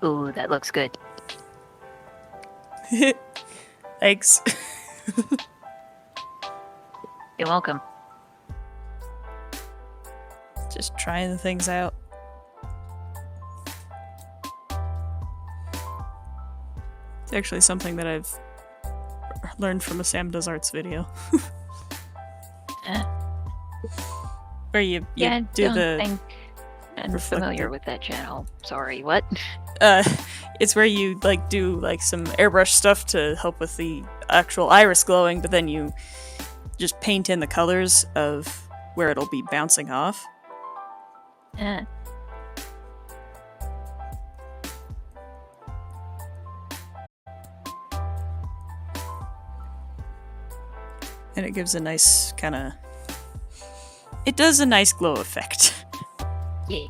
Ooh, that looks good. Thanks. You're welcome. Just trying things out. It's actually something that I've learned from a Sam Does Arts video. Where you Yeah, do don't the... think I'm familiar with that channel. Sorry, what? It's where you like do like some airbrush stuff to help with the actual iris glowing, but then you just paint in the colors of where it'll be bouncing off. Uh, And it gives a nice kind of... It does a nice glow effect. yeah.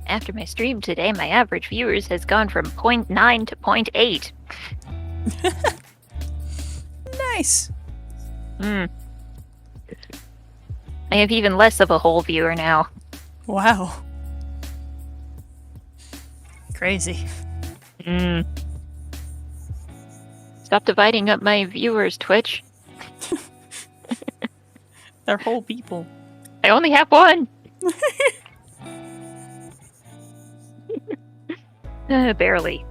After my stream today, my average viewers has gone from 0.9 to 0.8. Nice. I have even less of a whole viewer now. Wow. Crazy. Stop dividing up my viewers, Twitch. They're whole people. I only have one! Barely.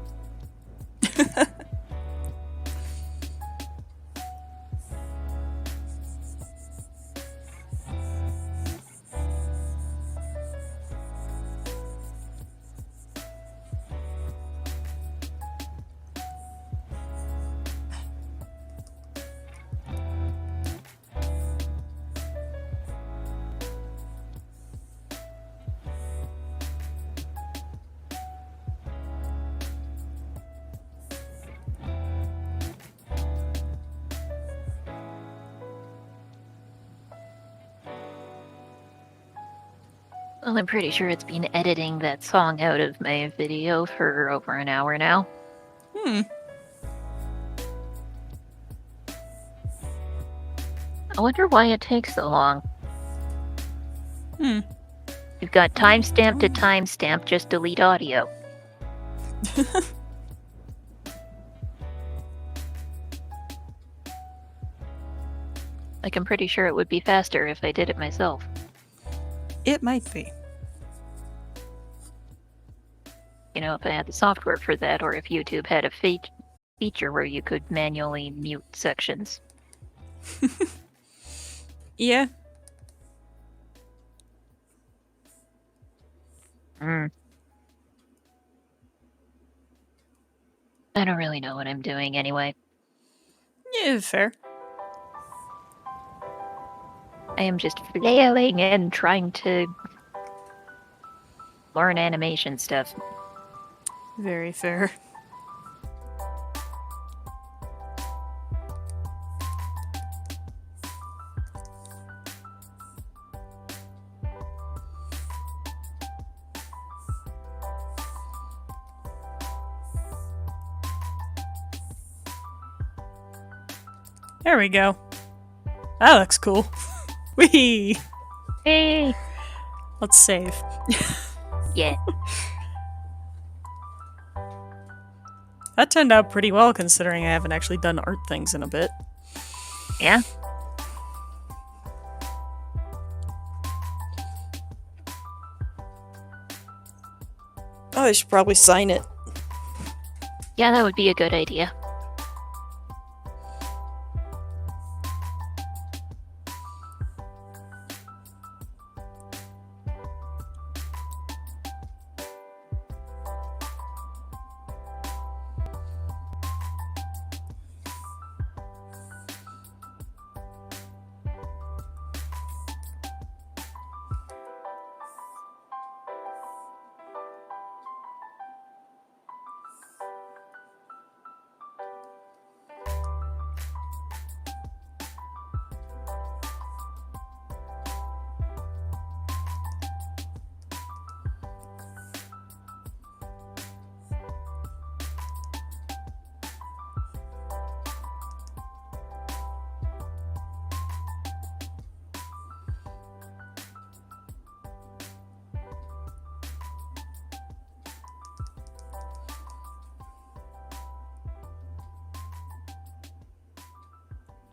Well, I'm pretty sure it's been editing that song out of my video for over an hour now. I wonder why it takes so long. You've got timestamp to timestamp, just delete audio. Like, I'm pretty sure it would be faster if I did it myself. It might be. You know, if I had the software for that, or if YouTube had a feature where you could manually mute sections. Yeah. I don't really know what I'm doing anyway. Yeah, fair. I am just flailing and trying to learn animation stuff. Very fair. There we go. That looks cool. Whee! Hey! Let's save. Yeah. That turned out pretty well considering I haven't actually done art things in a bit. Yeah. Oh, I should probably sign it. Yeah, that would be a good idea.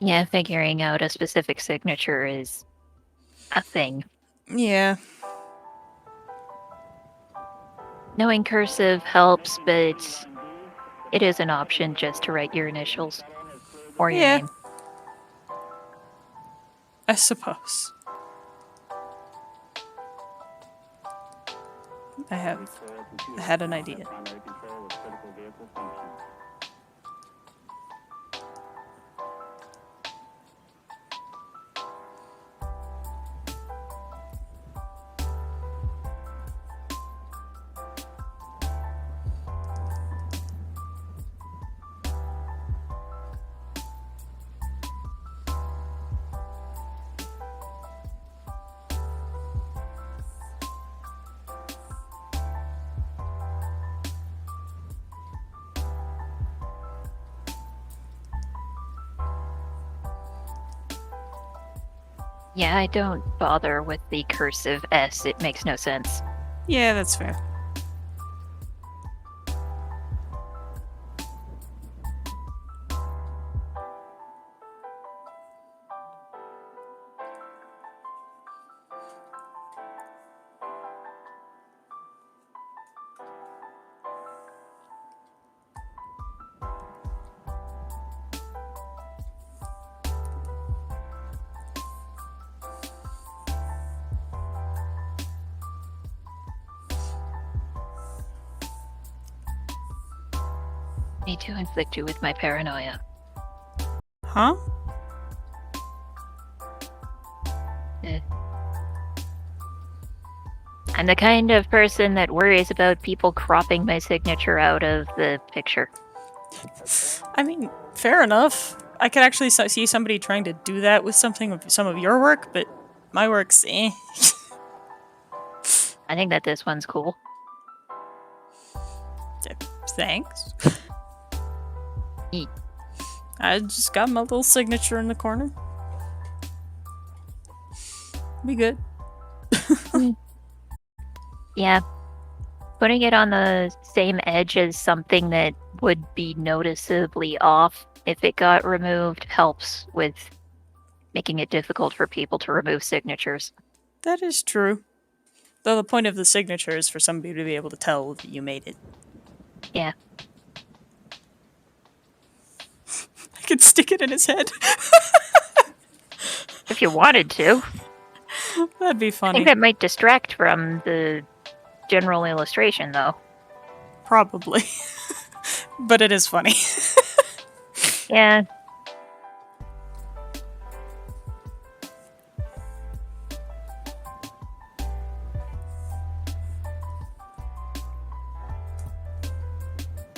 Yeah, figuring out a specific signature is a thing. Yeah. Knowing cursive helps, but it is an option just to write your initials or your Yeah. name. I suppose. I had an idea. Primary control of critical vehicle function. Yeah, I don't bother with the cursive S. It makes no sense. Yeah, that's fair. Need to inflict you with my paranoia. Huh? I'm the kind of person that worries about people cropping my signature out of the picture. I mean, fair enough. I could actually see somebody trying to do that with some of your work, but my work's eh. I think that this one's cool. Thanks. Neat. I just got my little signature in the corner. Be good. Yeah. Putting it on the same edge as something that would be noticeably off if it got removed helps with making it difficult for people to remove signatures. That is true. Though the point of the signature is for somebody to be able to tell that you made it. Yeah. I could stick it in his head. If you wanted to. That'd be I funny. think that might distract from the general illustration, though. Probably. But it is funny. Yeah.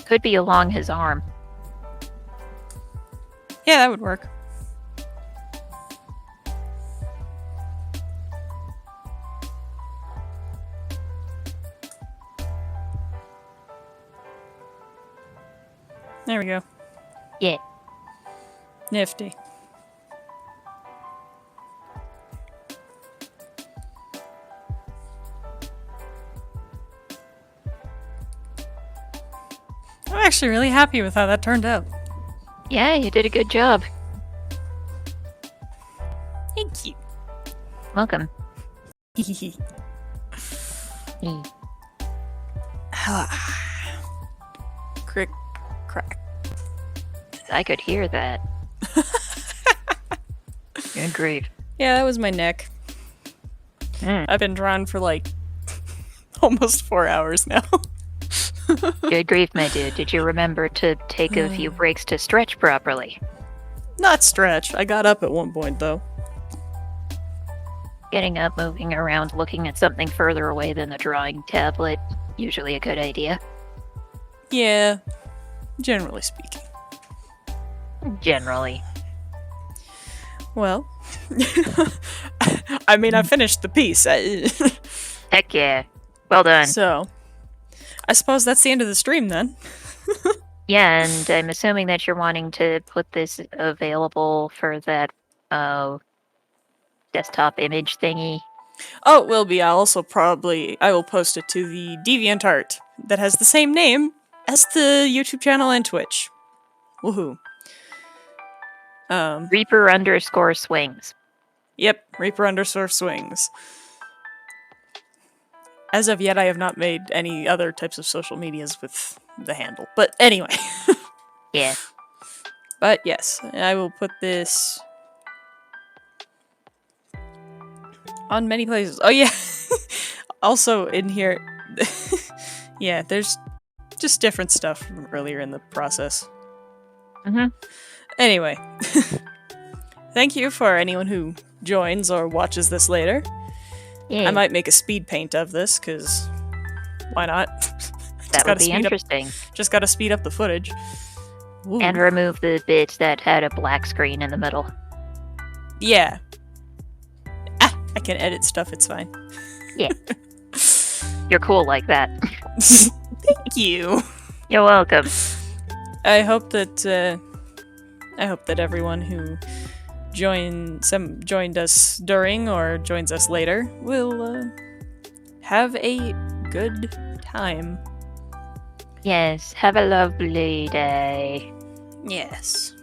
Could be along his arm. Yeah, that would work. There we go. Yeah. Nifty. I'm actually really happy with how that turned out. Yeah, you did a good job. Thank you. Welcome. Crick, crack. I could hear that. Good grief. Yeah, that was my neck. Mm. I've been drawn for like almost 4 hours now. Good grief, my dude. Did you remember to take a few breaks to stretch properly? Not stretch. I got up at one point though. Getting up, moving around, looking at something further away than the drawing tablet, usually a good idea. Yeah, generally speaking. Generally. Well, I mean, I finished the piece. Heck yeah. Well done. So, I suppose that's the end of the stream then. Yeah, and I'm assuming that you're wanting to put this available for that desktop image thingy. Oh, it will be. I will post it to the DeviantArt that has the same name as the YouTube channel and Twitch. Woohoo. Reaper_swings. Yep, Reaper_swings. As of yet, I have not made any other types of social medias with the handle. But anyway. Yeah. But yes, I will put this on many places. Oh yeah. Also in here, yeah, there's just different stuff from earlier in the process. Anyway, thank you for anyone who joins or watches this later. Yeah. I might make a speed paint of this, because why not? That would be interesting. Just gotta speed up the footage. Ooh. And remove the bit that had a black screen in the middle. Yeah. I can edit stuff, it's fine. Yeah. You're cool like that. Thank you. You're welcome. I hope that everyone who joined us during or joins us later will have a good time. Yes, have a lovely day. Yes.